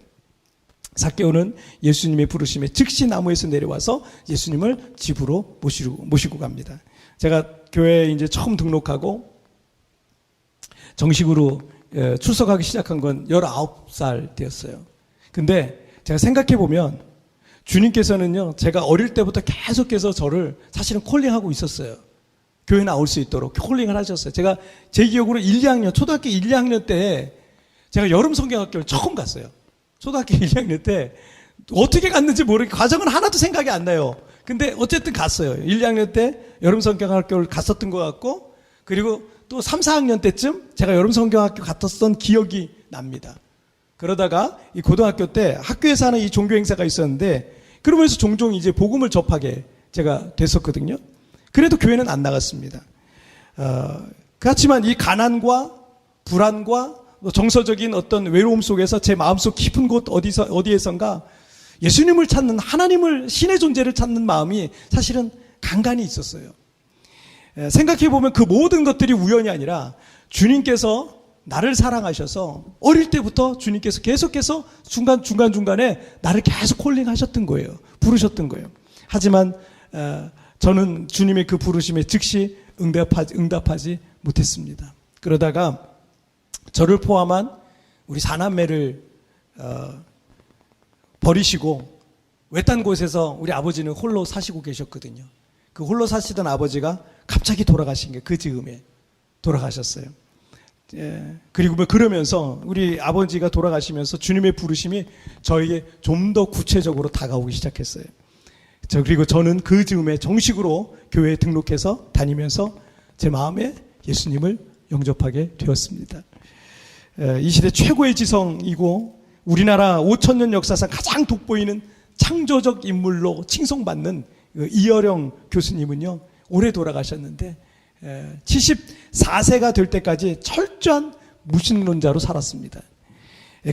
삭개오는 예수님의 부르심에 즉시 나무에서 내려와서 예수님을 집으로 모시고 갑니다. 제가 교회에 이제 처음 등록하고 정식으로 출석하기 시작한 건 19살 때였어요. 근데 제가 생각해 보면 주님께서는요, 제가 어릴 때부터 계속해서 저를 사실은 콜링하고 있었어요. 교회 나올 수 있도록 콜링을 하셨어요. 제가 제 기억으로 초등학교 1, 2학년 때 제가 여름 성경학교를 처음 갔어요. 초등학교 1, 2학년 때 어떻게 갔는지 모르겠고 과정은 하나도 생각이 안 나요. 근데 어쨌든 갔어요. 1, 2학년 때 여름 성경학교를 갔었던 것 같고, 그리고 또 3, 4학년 때쯤 제가 여름 성경학교 갔었던 기억이 납니다. 그러다가 이 고등학교 때 학교에서 하는 이 종교 행사가 있었는데 그러면서 종종 이제 복음을 접하게 제가 됐었거든요. 그래도 교회는 안 나갔습니다. 그렇지만 이 가난과 불안과 정서적인 어떤 외로움 속에서 제 마음속 깊은 곳 어디에선가 예수님을 찾는, 하나님을, 신의 존재를 찾는 마음이 사실은 간간히 있었어요. 생각해보면 그 모든 것들이 우연이 아니라 주님께서 나를 사랑하셔서 어릴 때부터 주님께서 계속해서 중간중간에 나를 계속 콜링하셨던 거예요. 부르셨던 거예요. 하지만 저는 주님의 그 부르심에 즉시 응답하지 못했습니다. 그러다가 저를 포함한 우리 4남매를 버리시고 외딴 곳에서 우리 아버지는 홀로 사시고 계셨거든요. 그 홀로 사시던 아버지가 갑자기 돌아가신 게 그 즈음에 돌아가셨어요. 그리고 그러면서 우리 아버지가 돌아가시면서 주님의 부르심이 저에게 좀 더 구체적으로 다가오기 시작했어요. 그리고 저는 그 즈음에 정식으로 교회에 등록해서 다니면서 제 마음에 예수님을 영접하게 되었습니다. 이 시대 최고의 지성이고 우리나라 5,000년 역사상 가장 돋보이는 창조적 인물로 칭송받는 이어령 교수님은요, 올해 돌아가셨는데 74세가 될 때까지 철저한 무신론자로 살았습니다.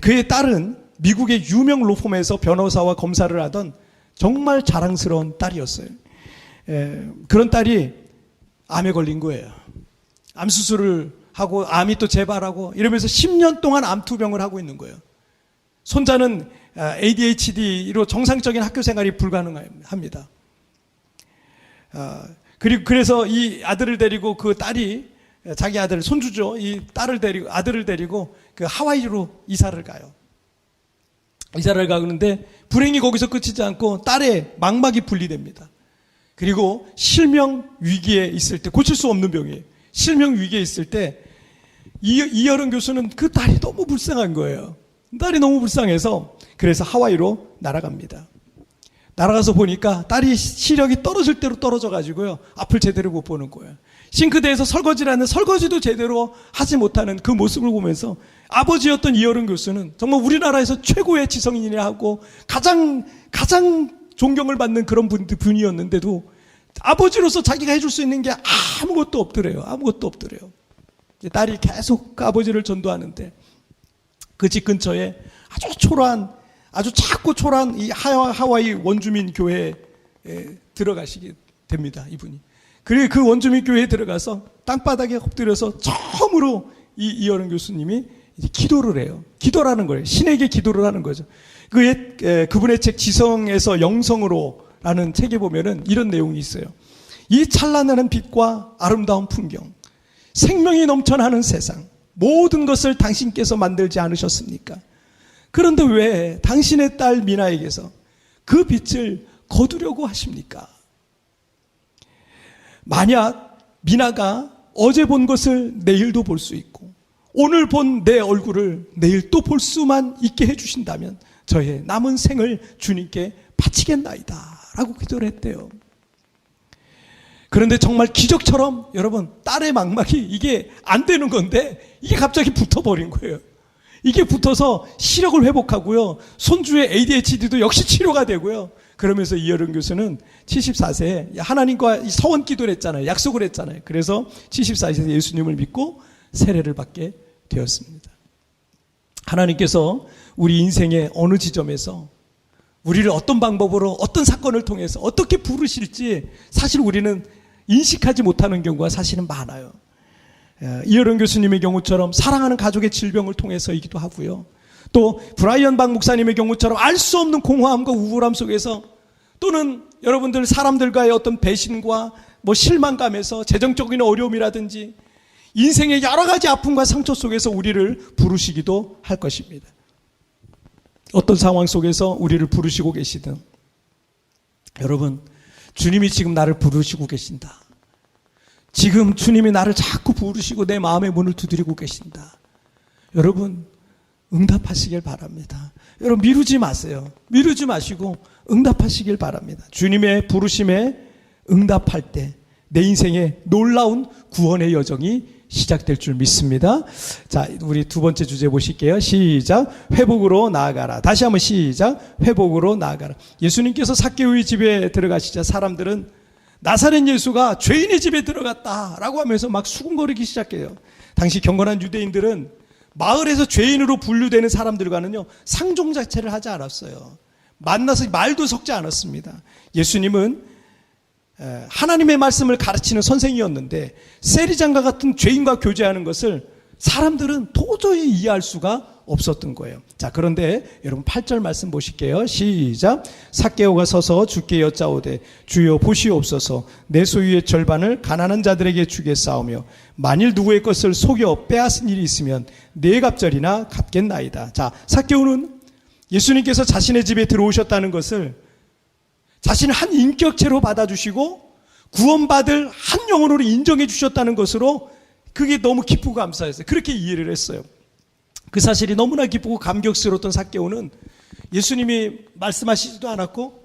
그의 딸은 미국의 유명 로펌에서 변호사와 검사를 하던 정말 자랑스러운 딸이었어요. 그런 딸이 암에 걸린 거예요. 암 수술을 하고 암이 또 재발하고 이러면서 10년 동안 암 투병을 하고 있는 거예요. 손자는 ADHD로 정상적인 학교 생활이 불가능합니다. 그래서 이 아들을 데리고 그 딸이, 자기 아들, 손주죠. 이 아들을 데리고 그 하와이로 이사를 가요. 이사를 가는데 불행히 거기서 끝이지 않고 딸의 망막이 분리됩니다. 그리고 실명 위기에 있을 때, 고칠 수 없는 병이에요. 실명 위기에 있을 때 이여름 교수는 그 딸이 너무 불쌍한 거예요. 딸이 너무 불쌍해서 그래서 하와이로 날아갑니다. 날아가서 보니까 딸이 시력이 떨어질 대로 떨어져 가지고요, 앞을 제대로 못 보는 거예요. 싱크대에서 설거지를 하는데 설거지도 제대로 하지 못하는 그 모습을 보면서 아버지였던 이여름 교수는 정말 우리나라에서 최고의 지성인이라 하고 가장 존경을 받는 그런 분이었는데도 아버지로서 자기가 해줄 수 있는 게 아무것도 없더래요. 아무것도 없더래요. 딸이 계속 아버지를 전도하는데 그 집 근처에 아주 초라한, 아주 작고 초라한 이 하와이 원주민 교회에 들어가시게 됩니다, 이분이. 그리고 그 원주민 교회에 들어가서 땅바닥에 엎드려서 처음으로 이여름 교수님이 이제 기도를 해요. 기도라는 거예요. 신에게 기도를 하는 거죠. 그분의 책 지성에서 영성으로라는 책에 보면은 이런 내용이 있어요. 이 찬란한 빛과 아름다운 풍경, 생명이 넘쳐나는 세상, 모든 것을 당신께서 만들지 않으셨습니까? 그런데 왜 당신의 딸 미나에게서 그 빛을 거두려고 하십니까? 만약 미나가 어제 본 것을 내일도 볼 수 있고 오늘 본 내 얼굴을 내일 또 볼 수만 있게 해주신다면 저의 남은 생을 주님께 바치겠나이다 라고 기도를 했대요. 그런데 정말 기적처럼 여러분, 딸의 망막이 이게 안 되는 건데 이게 갑자기 붙어버린 거예요. 이게 붙어서 시력을 회복하고요, 손주의 ADHD도 역시 치료가 되고요. 그러면서 이여름 교수는 74세에 하나님과 서원 기도를 했잖아요. 약속을 했잖아요. 그래서 74세에 예수님을 믿고 세례를 받게 되었습니다. 하나님께서 우리 인생의 어느 지점에서 우리를 어떤 방법으로, 어떤 사건을 통해서 어떻게 부르실지 사실 우리는 인식하지 못하는 경우가 사실은 많아요. 이여름 교수님의 경우처럼 사랑하는 가족의 질병을 통해서이기도 하고요. 또 브라이언 박 목사님의 경우처럼 알 수 없는 공허함과 우울함 속에서, 또는 여러분들 사람들과의 어떤 배신과 실망감에서 재정적인 어려움이라든지 인생의 여러 가지 아픔과 상처 속에서 우리를 부르시기도 할 것입니다. 어떤 상황 속에서 우리를 부르시고 계시든 여러분, 주님이 지금 나를 부르시고 계신다. 지금 주님이 나를 자꾸 부르시고 내 마음의 문을 두드리고 계신다. 여러분, 응답하시길 바랍니다. 여러분, 미루지 마세요. 미루지 마시고 응답하시길 바랍니다. 주님의 부르심에 응답할 때 내 인생에 놀라운 구원의 여정이 시작될 줄 믿습니다. 자, 우리 두 번째 주제 보실게요. 시작. 회복으로 나아가라. 다시 한번 시작. 회복으로 나아가라. 예수님께서 삭개오의 집에 들어가시자 사람들은 나사렛 예수가 죄인의 집에 들어갔다라고 하면서 막 수군거리기 시작해요. 당시 경건한 유대인들은 마을에서 죄인으로 분류되는 사람들과는요, 상종 자체를 하지 않았어요. 만나서 말도 섞지 않았습니다. 예수님은 하나님의 말씀을 가르치는 선생이었는데 세리장과 같은 죄인과 교제하는 것을 사람들은 도저히 이해할 수가 없었던 거예요. 자, 그런데 여러분 8절 말씀 보실게요. 시작. 삭개오가 서서 주께 여짜오되 주여 보시옵소서, 내 소유의 절반을 가난한 자들에게 주겠사오며 만일 누구의 것을 속여 빼앗은 일이 있으면 네 갑절이나 갚겠나이다. 자, 삭개오는 예수님께서 자신의 집에 들어오셨다는 것을 자신을 한 인격체로 받아주시고 구원받을 한 영혼으로 인정해 주셨다는 것으로 그게 너무 기쁘고 감사했어요. 그렇게 이해를 했어요. 그 사실이 너무나 기쁘고 감격스러웠던 삭개오는 예수님이 말씀하시지도 않았고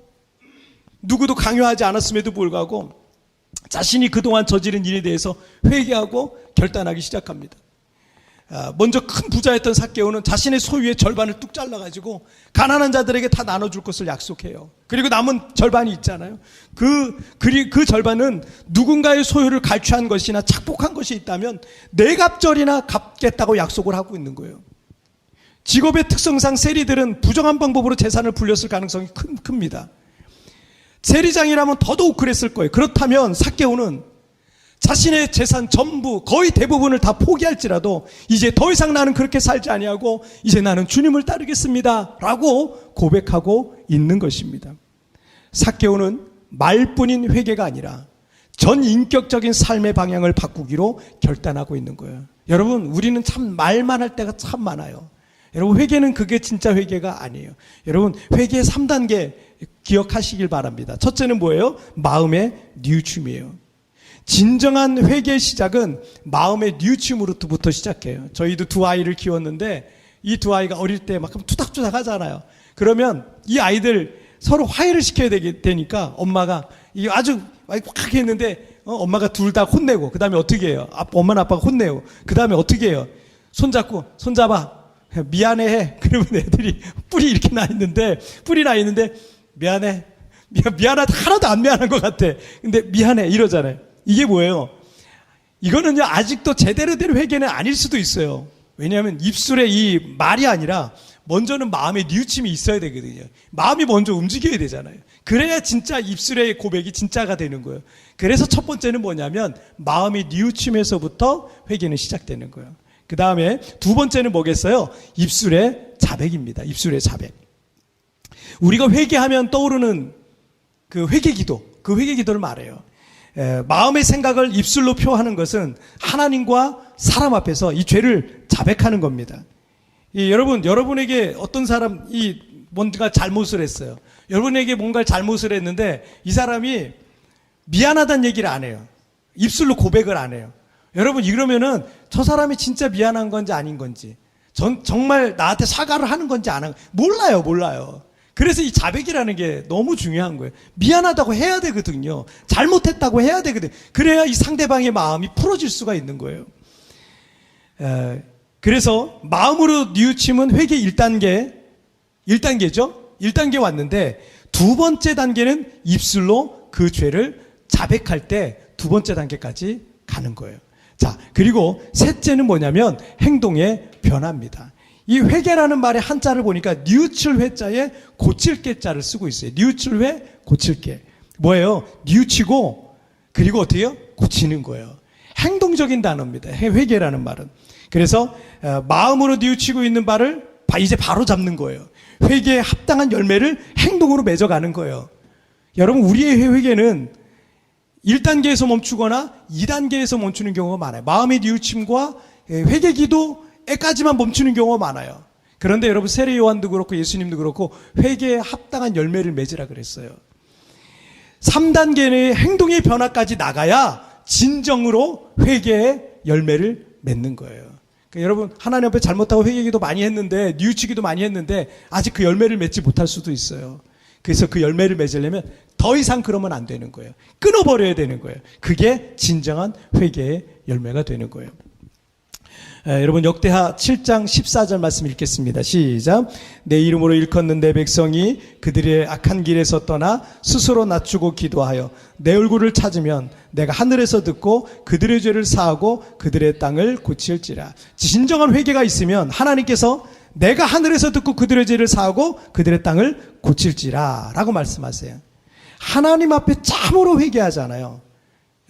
누구도 강요하지 않았음에도 불구하고 자신이 그동안 저지른 일에 대해서 회개하고 결단하기 시작합니다. 먼저 큰 부자였던 삭개오는 자신의 소유의 절반을 뚝 잘라가지고 가난한 자들에게 다 나눠줄 것을 약속해요. 그리고 남은 절반이 있잖아요. 그 절반은 누군가의 소유를 갈취한 것이나 착복한 것이 있다면 네 갑절이나 갚겠다고 약속을 하고 있는 거예요. 직업의 특성상 세리들은 부정한 방법으로 재산을 불렸을 가능성이 큽니다. 세리장이라면 더더욱 그랬을 거예요. 그렇다면 삭개오는 자신의 재산 전부, 거의 대부분을 다 포기할지라도 이제 더 이상 나는 그렇게 살지 아니하고 이제 나는 주님을 따르겠습니다 라고 고백하고 있는 것입니다. 삭개오는 말뿐인 회개가 아니라 전 인격적인 삶의 방향을 바꾸기로 결단하고 있는 거예요. 여러분, 우리는 참 말만 할 때가 참 많아요. 여러분, 회개는 그게 진짜 회개가 아니에요. 여러분, 회개의 3단계 기억하시길 바랍니다. 첫째는 뭐예요? 마음의 뉘우침이에요. 진정한 회개의 시작은 마음의 뉘우침으로부터 시작해요. 저희도 두 아이를 키웠는데 이 두 아이가 어릴 때 막 투닥투닥 하잖아요. 그러면 이 아이들 서로 화해를 시켜야 되니까 엄마가 이게 아주 확 했는데 엄마가 둘 다 혼내고 그 다음에 어떻게 해요? 엄마는 아빠가 혼내고 그 다음에 어떻게 해요? 손잡고 손잡아 미안해 해. 그러면 애들이 뿔이 이렇게 나 있는데 미안해 미안하다 하나도 안 미안한 것 같아. 근데 미안해 이러잖아요. 이게 뭐예요? 이거는요 아직도 제대로 된 회개는 아닐 수도 있어요. 왜냐하면 입술에 이 말이 아니라 먼저는 마음의 뉘우침이 있어야 되거든요. 마음이 먼저 움직여야 되잖아요. 그래야 진짜 입술의 고백이 진짜가 되는 거예요. 그래서 첫 번째는 뭐냐면 마음의 뉘우침에서부터 회개는 시작되는 거예요. 그 다음에 두 번째는 뭐겠어요? 입술의 자백입니다. 입술의 자백. 우리가 회개하면 떠오르는 그 회개기도, 그 회개기도를 말해요. 마음의 생각을 입술로 표하는 것은 하나님과 사람 앞에서 이 죄를 자백하는 겁니다. 여러분에게 어떤 사람이 뭔가 잘못을 했어요. 여러분에게 뭔가 잘못을 했는데 이 사람이 미안하다는 얘기를 안 해요. 입술로 고백을 안 해요. 여러분 이러면은 저 사람이 진짜 미안한 건지 아닌 건지 정말 나한테 사과를 하는 건지 안 하는 건지 몰라요. 그래서 이 자백이라는 게 너무 중요한 거예요. 미안하다고 해야 되거든요. 잘못했다고 해야 되거든요. 그래야 이 상대방의 마음이 풀어질 수가 있는 거예요. 그래서 마음으로 뉘우침은 회개 1단계죠. 1단계 왔는데 두 번째 단계는 입술로 그 죄를 자백할 때 두 번째 단계까지 가는 거예요. 자, 그리고 셋째는 뭐냐면 행동의 변화입니다. 이 회개라는 말의 한자를 보니까 뉘우칠 회자에 고칠 개자를 쓰고 있어요. 뉘우칠 회, 고칠 개. 뭐예요? 뉘우치고 그리고 어떻게 해요? 고치는 거예요. 행동적인 단어입니다. 회개라는 말은. 그래서 마음으로 뉘우치고 있는 바를 이제 바로 잡는 거예요. 회개에 합당한 열매를 행동으로 맺어가는 거예요. 여러분 우리의 회개는 1단계에서 멈추거나 2단계에서 멈추는 경우가 많아요. 마음의 뉘우침과 회개 기도에까지만 멈추는 경우가 많아요. 그런데 여러분 세례 요한도 그렇고 예수님도 그렇고 회개에 합당한 열매를 맺으라 그랬어요. 3단계의 행동의 변화까지 나가야 진정으로 회개의 열매를 맺는 거예요. 그러니까 여러분 하나님 앞에 잘못하고 회개기도 많이 했는데 뉘우치기도 많이 했는데 아직 그 열매를 맺지 못할 수도 있어요. 그래서 그 열매를 맺으려면 더 이상 그러면 안 되는 거예요. 끊어버려야 되는 거예요. 그게 진정한 회개의 열매가 되는 거예요. 여러분 역대하 7장 14절 말씀 읽겠습니다. 시작. 내 이름으로 일컫는 내 백성이 그들의 악한 길에서 떠나 스스로 낮추고 기도하여 내 얼굴을 찾으면 내가 하늘에서 듣고 그들의 죄를 사하고 그들의 땅을 고칠지라. 진정한 회개가 있으면 하나님께서 내가 하늘에서 듣고 그들의 죄를 사하고 그들의 땅을 고칠지라 라고 말씀하세요. 하나님 앞에 참으로 회개하잖아요.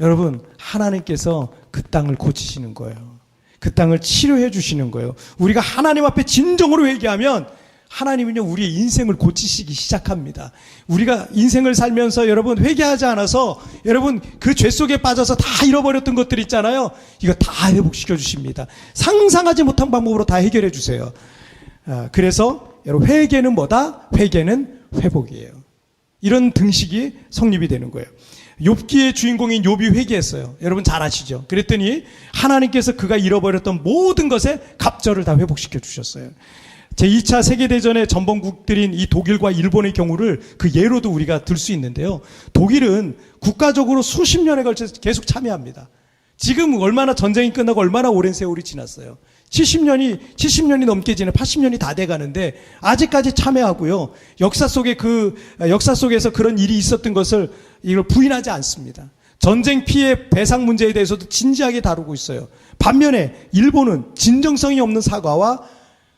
여러분 하나님께서 그 땅을 고치시는 거예요. 그 땅을 치료해 주시는 거예요. 우리가 하나님 앞에 진정으로 회개하면 하나님은요 우리의 인생을 고치시기 시작합니다. 우리가 인생을 살면서 여러분 회개하지 않아서 여러분 그 죄 속에 빠져서 다 잃어버렸던 것들 있잖아요. 이거 다 회복시켜 주십니다. 상상하지 못한 방법으로 다 해결해 주세요. 그래서 여러분 회개는 뭐다? 회개는 회복이에요. 이런 등식이 성립이 되는 거예요. 욥기의 주인공인 욥이 회개했어요. 여러분 잘 아시죠? 그랬더니 하나님께서 그가 잃어버렸던 모든 것에 갑절을 다 회복시켜 주셨어요. 제2차 세계대전의 전범국들인 이 독일과 일본의 경우를 그 예로도 우리가 들 수 있는데요. 독일은 국가적으로 수십 년에 걸쳐서 계속 참여합니다. 지금 얼마나 전쟁이 끝나고 얼마나 오랜 세월이 지났어요. 70년이 넘게 지나 80년이 다 돼가는데 아직까지 참여하고요. 역사 속에서 그런 일이 있었던 것을 이걸 부인하지 않습니다. 전쟁 피해 배상 문제에 대해서도 진지하게 다루고 있어요. 반면에 일본은 진정성이 없는 사과와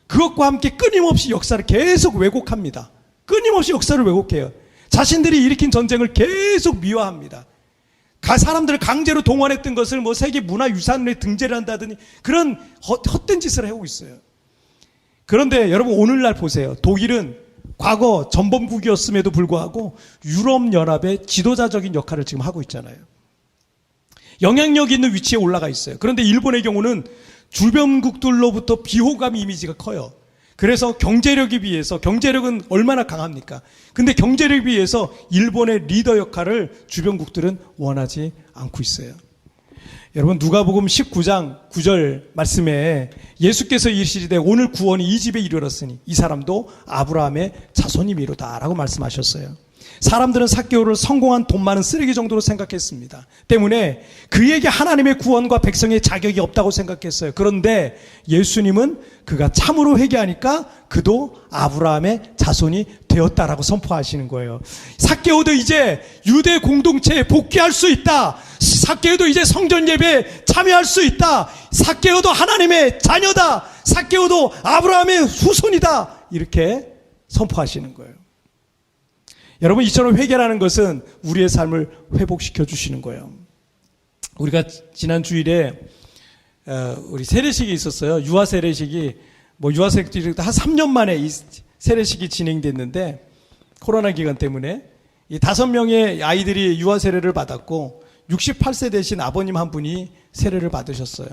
그것과 함께 끊임없이 역사를 계속 왜곡합니다. 끊임없이 역사를 왜곡해요. 자신들이 일으킨 전쟁을 계속 미화합니다. 사람들을 강제로 동원했던 것을 세계 문화유산에 등재를 한다더니 그런 헛된 짓을 하고 있어요. 그런데 여러분 오늘날 보세요. 독일은 과거 전범국이었음에도 불구하고 유럽연합의 지도자적인 역할을 지금 하고 있잖아요. 영향력 있는 위치에 올라가 있어요. 그런데 일본의 경우는 주변국들로부터 비호감 이미지가 커요. 그래서 경제력에 비해서, 경제력은 얼마나 강합니까? 근데 경제력에 비해서 일본의 리더 역할을 주변국들은 원하지 않고 있어요. 여러분, 누가복음 19장 9절 말씀에 예수께서 이르시되 오늘 구원이 이 집에 이르렀으니 이 사람도 아브라함의 자손이미로다 라고 말씀하셨어요. 사람들은 삭개오를 성공한 돈 많은 쓰레기 정도로 생각했습니다. 때문에 그에게 하나님의 구원과 백성의 자격이 없다고 생각했어요. 그런데 예수님은 그가 참으로 회개하니까 그도 아브라함의 자손이 되었다라고 선포하시는 거예요. 삭개오도 이제 유대 공동체에 복귀할 수 있다. 삭개오도 이제 성전 예배에 참여할 수 있다. 삭개오도 하나님의 자녀다. 삭개오도 아브라함의 후손이다. 이렇게 선포하시는 거예요. 여러분, 이처럼 회개라는 것은 우리의 삶을 회복시켜 주시는 거예요. 우리가 지난 주일에 우리 세례식이 있었어요. 유아 세례식이 유아세례식이 한 3년 만에 이 세례식이 진행됐는데 코로나 기간 때문에 이 5명의 아이들이 유아 세례를 받았고 68세 되신 아버님 한 분이 세례를 받으셨어요.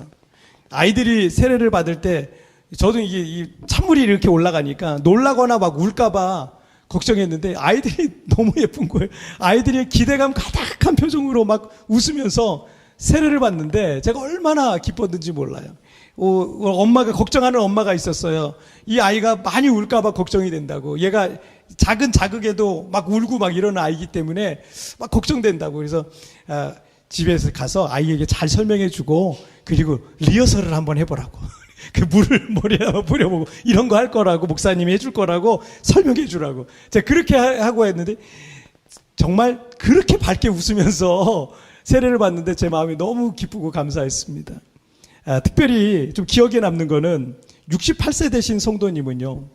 아이들이 세례를 받을 때 저도 이게 찬물이 이렇게 올라가니까 놀라거나 막 울까봐 걱정했는데 아이들이 너무 예쁜 거예요. 아이들이 기대감 가득한 표정으로 막 웃으면서 세례를 받는데 제가 얼마나 기뻤는지 몰라요. 엄마가 걱정하는 엄마가 있었어요. 이 아이가 많이 울까봐 걱정이 된다고. 얘가 작은 자극에도 막 울고 막 이러는 아이기 때문에 막 걱정된다고. 그래서 집에서 가서 아이에게 잘 설명해주고 그리고 리허설을 한번 해보라고. 그 물을 머리에 뿌려보고 이런 거 할 거라고 목사님이 해줄 거라고 설명해 주라고. 제가 그렇게 하고 했는데 정말 그렇게 밝게 웃으면서 세례를 받는데 제 마음이 너무 기쁘고 감사했습니다. 특별히 좀 기억에 남는 거는 68세 되신 성도님은요.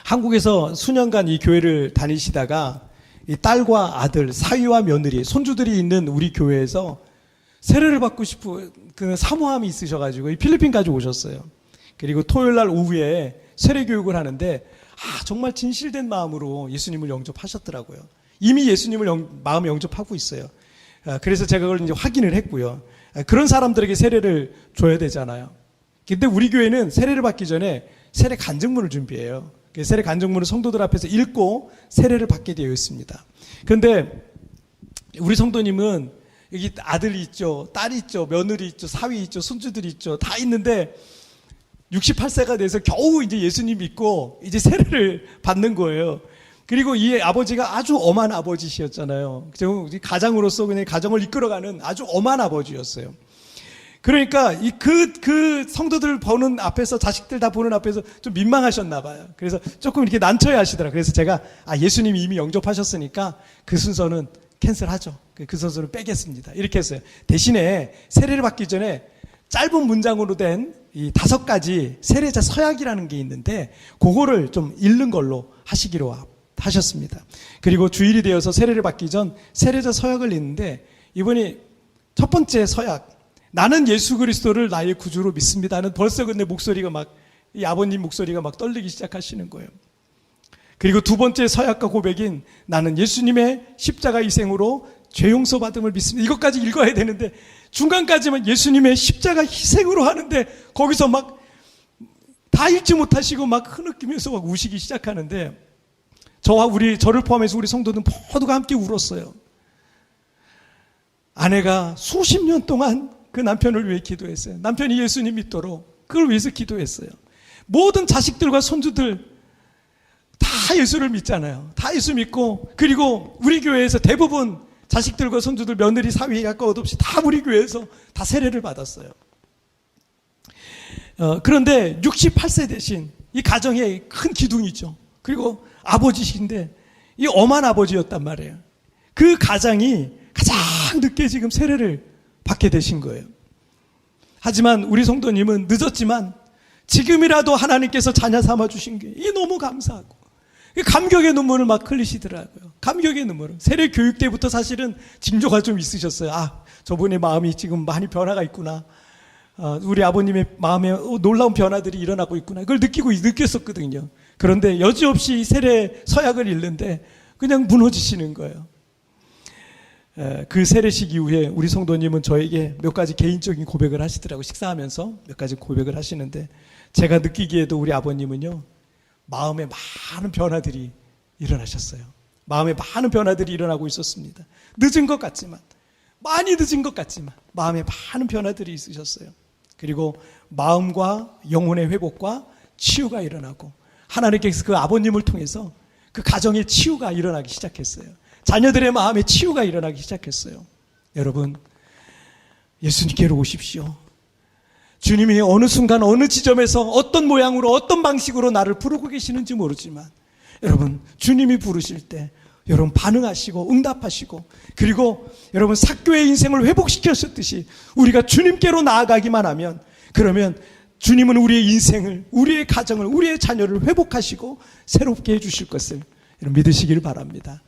한국에서 수년간 이 교회를 다니시다가 이 딸과 아들, 사위와 며느리, 손주들이 있는 우리 교회에서 세례를 받고 싶은 그 사모함이 있으셔가지고 이 필리핀까지 오셨어요. 그리고 토요일 날 오후에 세례 교육을 하는데 정말 진실된 마음으로 예수님을 영접하셨더라고요. 이미 예수님을 마음에 영접하고 있어요. 그래서 제가 그걸 이제 확인을 했고요. 그런 사람들에게 세례를 줘야 되잖아요. 근데 우리 교회는 세례를 받기 전에 세례 간증문을 준비해요. 세례 간증문을 성도들 앞에서 읽고 세례를 받게 되어 있습니다. 그런데 우리 성도님은 여기 아들이 있죠, 딸이 있죠, 며느리 있죠, 사위 있죠, 손주들이 있죠, 다 있는데 68세가 돼서 겨우 이제 예수님 믿고 이제 세례를 받는 거예요. 그리고 이 아버지가 아주 엄한 아버지셨잖아요. 가장으로서 그냥 가정을 이끌어가는 아주 엄한 아버지였어요. 그러니까 그 성도들 보는 앞에서, 자식들 다 보는 앞에서 좀 민망하셨나 봐요. 그래서 조금 이렇게 난처해 하시더라고요. 그래서 제가 예수님이 이미 영접하셨으니까 그 순서는 캔슬하죠. 그 순서를 빼겠습니다. 이렇게 했어요. 대신에 세례를 받기 전에 짧은 문장으로 된 이 5가지 세례자 서약이라는 게 있는데 그거를 좀 읽는 걸로 하시기로 하셨습니다. 그리고 주일이 되어서 세례를 받기 전 세례자 서약을 읽는데 이분이 첫 번째 서약, 나는 예수 그리스도를 나의 구주로 믿습니다는 벌써 근데 목소리가 이 아버님 목소리가 막 떨리기 시작하시는 거예요. 그리고 두 번째 서약과 고백인 나는 예수님의 십자가 희생으로 죄 용서 받음을 믿습니다. 이것까지 읽어야 되는데 중간까지만 예수님의 십자가 희생으로 하는데 거기서 막 다 읽지 못하시고 막 흐느끼면서 막 우시기 시작하는데 저를 포함해서 우리 성도들 모두가 함께 울었어요. 아내가 수십 년 동안 그 남편을 위해 기도했어요. 남편이 예수님 믿도록 그걸 위해서 기도했어요. 모든 자식들과 손주들 다 예수를 믿잖아요. 다 예수 믿고 그리고 우리 교회에서 대부분 자식들과 손주들, 며느리, 사위 할 것 없이 다 우리 교회에서 다 세례를 받았어요. 그런데 68세 되신 이 가정에 큰 기둥이죠. 그리고 아버지신데 이 엄한 아버지였단 말이에요. 그 가장이 가장 늦게 지금 세례를 받게 되신 거예요. 하지만 우리 성도님은 늦었지만 지금이라도 하나님께서 자녀 삼아 주신 게 이게 너무 감사하고 감격의 눈물을 막 흘리시더라고요. 감격의 눈물을. 세례 교육 때부터 사실은 징조가 좀 있으셨어요. 저분의 마음이 지금 많이 변화가 있구나. 우리 아버님의 마음에 놀라운 변화들이 일어나고 있구나. 그걸 느꼈었거든요. 그런데 여지없이 세례 서약을 읽는데 그냥 무너지시는 거예요. 그 세례식 이후에 우리 성도님은 저에게 몇 가지 개인적인 고백을 하시더라고요. 식사하면서 몇 가지 고백을 하시는데, 제가 느끼기에도 우리 아버님은요, 마음에 많은 변화들이 일어나셨어요. 마음에 많은 변화들이 일어나고 있었습니다. 늦은 것 같지만, 많이 늦은 것 같지만 마음에 많은 변화들이 있으셨어요. 그리고 마음과 영혼의 회복과 치유가 일어나고, 하나님께서 그 아버님을 통해서 그 가정의 치유가 일어나기 시작했어요. 자녀들의 마음의 치유가 일어나기 시작했어요. 여러분, 예수님께로 오십시오. 주님이 어느 순간 어느 지점에서 어떤 모양으로 어떤 방식으로 나를 부르고 계시는지 모르지만, 여러분, 주님이 부르실 때 여러분 반응하시고 응답하시고, 그리고 여러분 삭교의 인생을 회복시켰었듯이 우리가 주님께로 나아가기만 하면, 그러면 주님은 우리의 인생을, 우리의 가정을, 우리의 자녀를 회복하시고 새롭게 해주실 것을 여러분 믿으시길 바랍니다.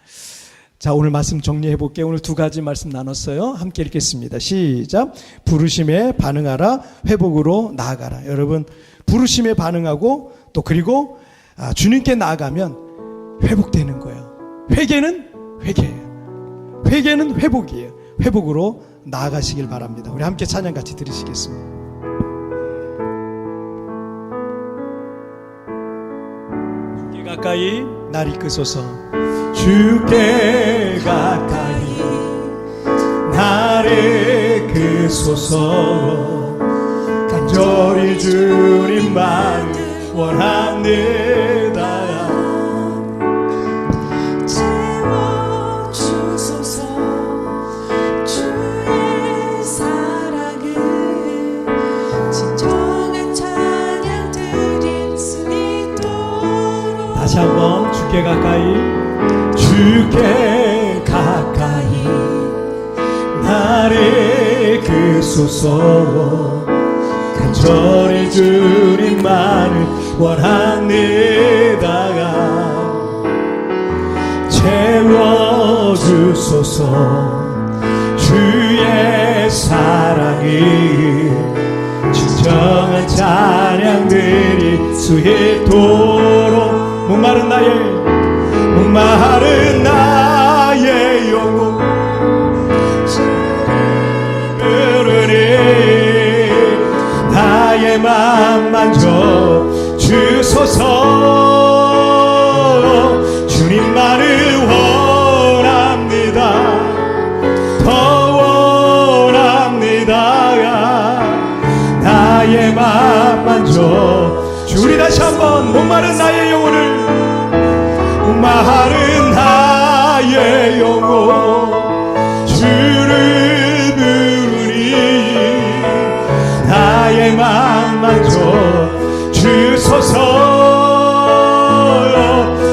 자, 오늘 말씀 정리해 볼게요. 오늘 두 가지 말씀 나눴어요. 함께 읽겠습니다. 시작. 부르심에 반응하라, 회복으로 나아가라. 여러분, 부르심에 반응하고 또 그리고 주님께 나아가면 회복되는 거예요. 회개는 회개예요. 회개는 회복이에요. 회복으로 나아가시길 바랍니다. 우리 함께 찬양 같이 들으시겠습니다. 주께 가까이 날 이끄소서. 주께 가까이 나를 이끄소서. 간절히 주님만을 원합니다. 채워주소서. 주의 사랑을 진정한 찬양 드릴 수 있도록. 다시 한번 주께 가까이, 주께 가까이 나를 이끄소서. 간절히 주님만을 원합니다. 채워주소서. 주의 사랑이 진정한 찬양 드릴 수 있도록. 목마른 나의 영혼 부르니 나의 맘 만져 주소서. 주님만을 원합니다. 더 원합니다. 나의 맘 만져 우리 다시 한번 목마른 나의 영혼을, 목마른 나의 영혼 주를 부르니 나의 맘 만져 주소서.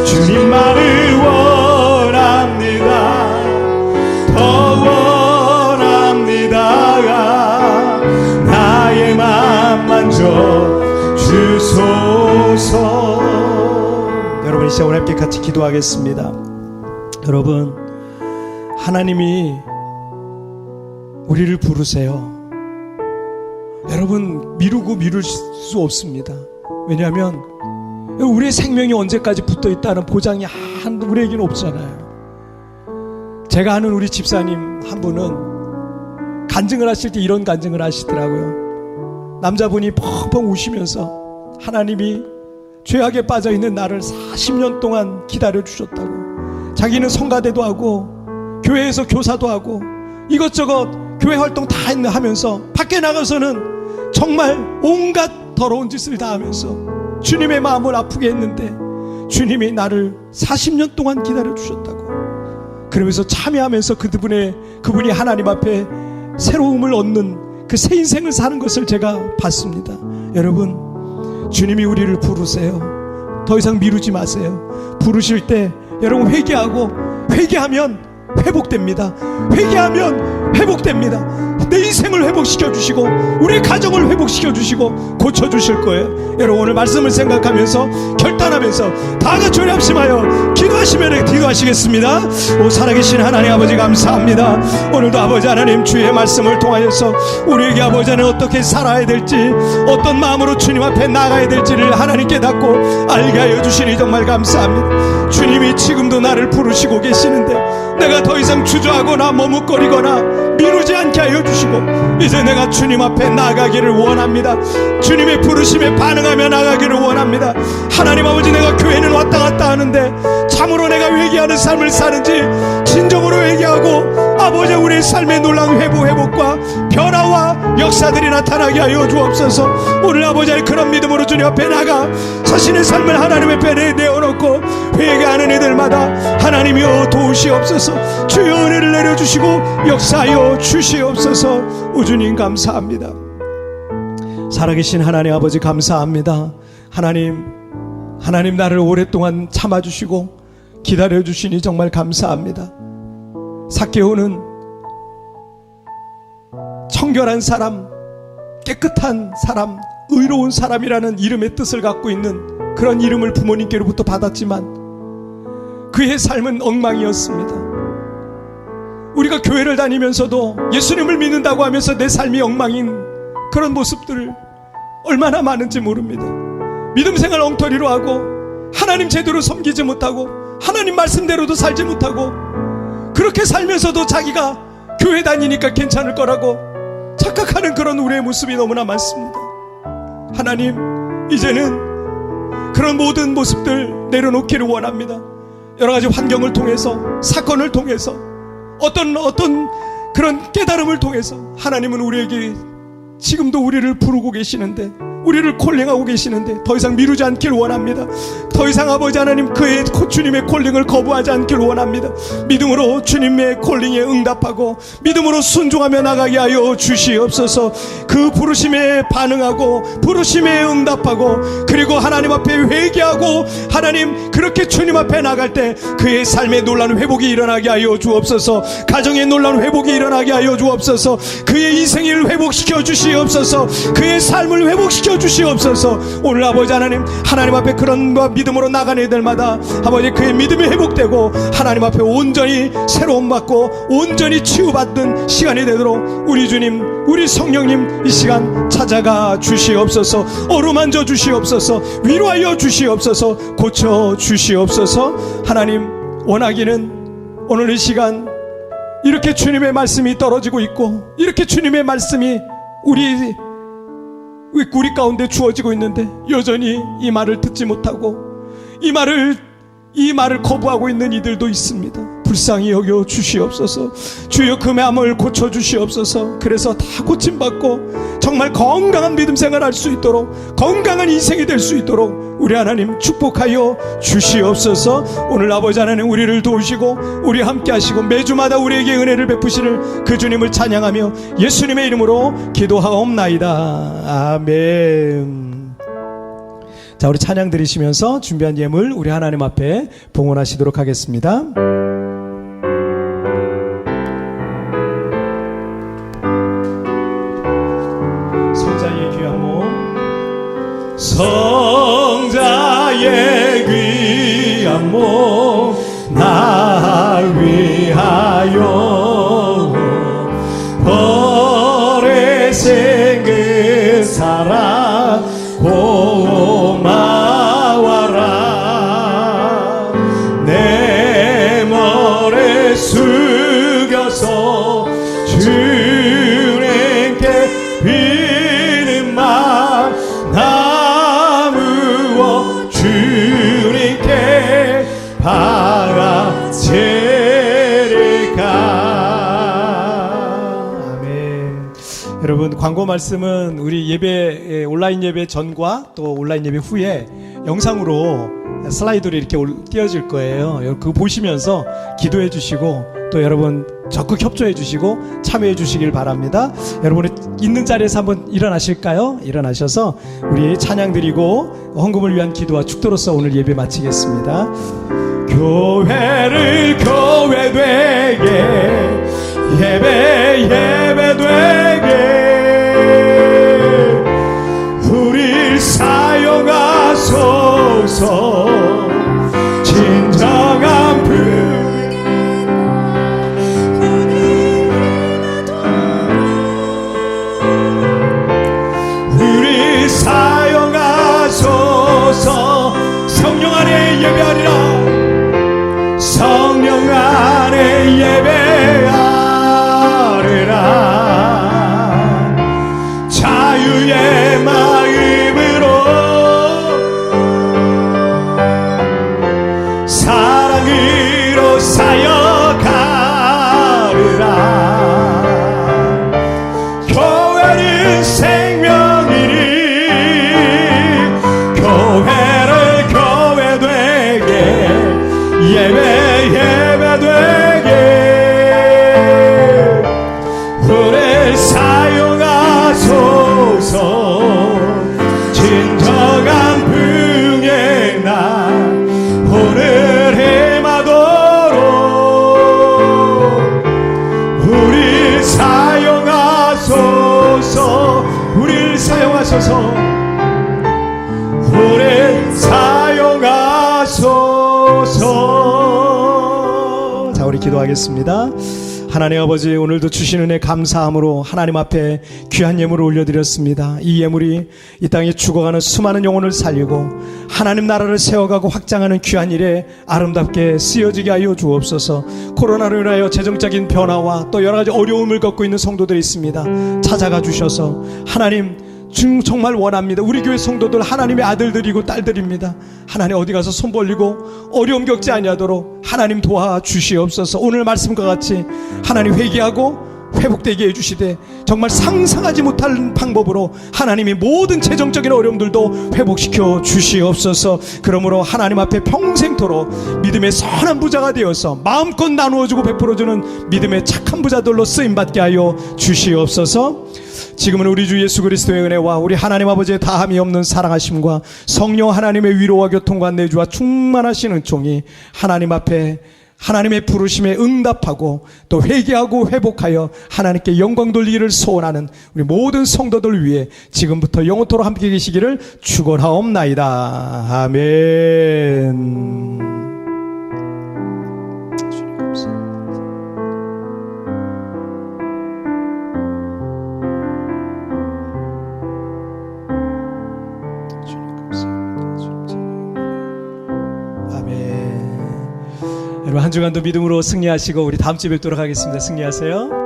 주님만을 원합니다. 더 원합니다. 나의 맘 만져 주소서. 여러분, 이 시간 오늘 함께 같이 기도하겠습니다. 여러분, 하나님이 우리를 부르세요. 여러분, 미룰 수 없습니다. 왜냐하면 우리의 생명이 언제까지 붙어 있다는 보장이 우리에게는 없잖아요. 제가 아는 우리 집사님 한 분은 간증을 하실 때 이런 간증을 하시더라고요. 남자분이 펑펑 우시면서 하나님이 죄악에 빠져있는 나를 40년 동안 기다려주셨다고. 자기는 성가대도 하고 교회에서 교사도 하고 이것저것 교회 활동 다 하면서 밖에 나가서는 정말 온갖 더러운 짓을 다 하면서 주님의 마음을 아프게 했는데, 주님이 나를 40년 동안 기다려주셨다고. 그러면서 참여하면서 그분이 하나님 앞에 새로움을 얻는 그 새 인생을 사는 것을 제가 봤습니다. 여러분, 주님이 우리를 부르세요. 더 이상 미루지 마세요. 부르실 때 여러분 회개하면 회복됩니다. 회개하면 회복됩니다. 내 인생 인생을 회복시켜 주시고 우리 가정을 회복시켜 주시고 고쳐 주실 거예요. 여러분 오늘 말씀을 생각하면서 결단하면서 다 같이 우리 합심하여 기도하시면 기도하시겠습니다. 오 살아계신 하나님 아버지 감사합니다. 오늘도 아버지 하나님 주의 말씀을 통하여서 우리에게 아버지 하나님 어떻게 살아야 될지 어떤 마음으로 주님 앞에 나가야 될지를 하나님 깨닫고 알게 하여 주시니 정말 감사합니다. 주님이 지금도 나를 부르시고 계시는데 내가 더 이상 주저하거나 머뭇거리거나 미루지 않게 하여 주시고 이제 내가 주님 앞에 나가기를 원합니다. 주님의 부르심에 반응하며 나가기를 원합니다. 하나님 아버지 내가 교회는 왔다 갔다 하는데 참으로 내가 회개하는 삶을 사는지 진정으로 회개하고 아버지 우리의 삶의 놀라운 회복과 변화와 역사들이 나타나게 하여 주옵소서. 오늘 아버지 그런 믿음으로 주님 앞에 나가 자신의 삶을 하나님 앞에 내어놓고 회개하는 이들마다 하나님이여 도우시옵소서. 주의 은혜를 내려주시고 역사하여 주시옵소서. 우주님 감사합니다. 살아계신 하나님 아버지 감사합니다. 하나님 나를 오랫동안 참아주시고 기다려주시니 정말 감사합니다. 삭개오는 청결한 사람, 깨끗한 사람, 의로운 사람이라는 이름의 뜻을 갖고 있는 그런 이름을 부모님께로부터 받았지만 그의 삶은 엉망이었습니다. 우리가 교회를 다니면서도 예수님을 믿는다고 하면서 내 삶이 엉망인 그런 모습들을 얼마나 많은지 모릅니다. 믿음 생활 엉터리로 하고 하나님 제대로 섬기지 못하고 하나님 말씀대로도 살지 못하고 그렇게 살면서도 자기가 교회 다니니까 괜찮을 거라고 착각하는 그런 우리의 모습이 너무나 많습니다. 하나님 이제는 그런 모든 모습들 내려놓기를 원합니다. 여러가지 환경을 통해서 사건을 통해서 어떤 그런 깨달음을 통해서 하나님은 우리에게 지금도 우리를 부르고 계시는데 우리를 콜링하고 계시는데 더 이상 미루지 않길 원합니다. 더 이상 아버지 하나님 그의 주님의 콜링을 거부하지 않길 원합니다. 믿음으로 주님의 콜링에 응답하고 믿음으로 순종하며 나가게 하여 주시옵소서. 그 부르심에 반응하고 부르심에 응답하고 그리고 하나님 앞에 회개하고 하나님 그렇게 주님 앞에 나갈 때 그의 삶의 놀라운 회복이 일어나게 하여 주옵소서. 가정의 놀라운 회복이 일어나게 하여 주옵소서. 그의 인생을 회복시켜 주시옵소서. 그의 삶을 회복시켜 주시옵소서. 오늘 아버지 하나님 앞에 그런 믿음으로 나가는 이들마다 아버지 그의 믿음이 회복되고 하나님 앞에 온전히 새로움 받고 온전히 치유받는 시간이 되도록 우리 주님 우리 성령님 이 시간 찾아가 주시옵소서. 어루만져 주시옵소서. 위로하여 주시옵소서. 고쳐 주시옵소서. 하나님 원하기는 오늘 이 시간 이렇게 주님의 말씀이 떨어지고 있고 이렇게 주님의 말씀이 우리 가운데 주어지고 있는데 여전히 이 말을 듣지 못하고 이 말을 거부하고 있는 이들도 있습니다. 불쌍히 여겨 주시옵소서. 주여 그 마음을 고쳐 주시옵소서. 그래서 다 고침받고 정말 건강한 믿음 생활할 수 있도록 건강한 인생이 될 수 있도록 우리 하나님 축복하여 주시옵소서. 오늘 아버지 하나님 우리를 도우시고 우리 함께 하시고 매주마다 우리에게 은혜를 베푸시는 그 주님을 찬양하며 예수님의 이름으로 기도하옵나이다. 아멘. 자, 우리 찬양 드리시면서 준비한 예물 우리 하나님 앞에 봉헌하시도록 하겠습니다. 성자의 귀한 몸, 성자의 귀한 몸, 나 위하여 버리신 그 사랑 고마워라. 내 머리 숙여서 주님께 비는만 나무어 주님께 바라지리까. 아멘. 여러분 광고 말씀은 우리 예배 온라인 예배 전과 또 온라인 예배 후에 영상으로 슬라이드로 이렇게 띄워질 거예요. 그거 보시면서 기도해 주시고 또 여러분 적극 협조해 주시고 참여해 주시길 바랍니다. 여러분이 있는 자리에서 한번 일어나실까요? 일어나셔서 우리 찬양 드리고 헌금을 위한 기도와 축도로서 오늘 예배 마치겠습니다. 교회를 교회 되게 예배 되게 우리를 사용하소서. 오래 사용하소서. 자, 우리 기도하겠습니다. 하나님 아버지, 오늘도 주신 은혜 감사함으로 하나님 앞에 귀한 예물을 올려드렸습니다. 이 예물이 이 땅에 죽어가는 수많은 영혼을 살리고 하나님 나라를 세워가고 확장하는 귀한 일에 아름답게 쓰여지게 하여 주옵소서. 코로나로 인하여 재정적인 변화와 또 여러 가지 어려움을 겪고 있는 성도들이 있습니다. 찾아가 주셔서 하나님 정말 원합니다. 우리 교회 성도들 하나님의 아들들이고 딸들입니다. 하나님 어디 가서 손 벌리고 어려움 겪지 아니하도록 하나님 도와주시옵소서. 오늘 말씀과 같이 하나님 회개하고 회복되게 해주시되 정말 상상하지 못할 방법으로 하나님이 모든 재정적인 어려움들도 회복시켜 주시옵소서. 그러므로 하나님 앞에 평생토록 믿음의 선한 부자가 되어서 마음껏 나누어주고 베풀어주는 믿음의 착한 부자들로 쓰임받게 하여 주시옵소서. 지금은 우리 주 예수 그리스도의 은혜와 우리 하나님 아버지의 다함이 없는 사랑하심과 성령 하나님의 위로와 교통과 내주와 충만하신 은총이 하나님 앞에 하나님의 부르심에 응답하고 또 회개하고 회복하여 하나님께 영광 돌리기를 소원하는 우리 모든 성도들 위해 지금부터 영원토록 함께 계시기를 축원하옵나이다. 아멘. 주님 감사합니다. 아멘. 여러분 한 주간도 믿음으로 승리하시고 우리 다음 주에 뵙도록 하겠습니다. 승리하세요.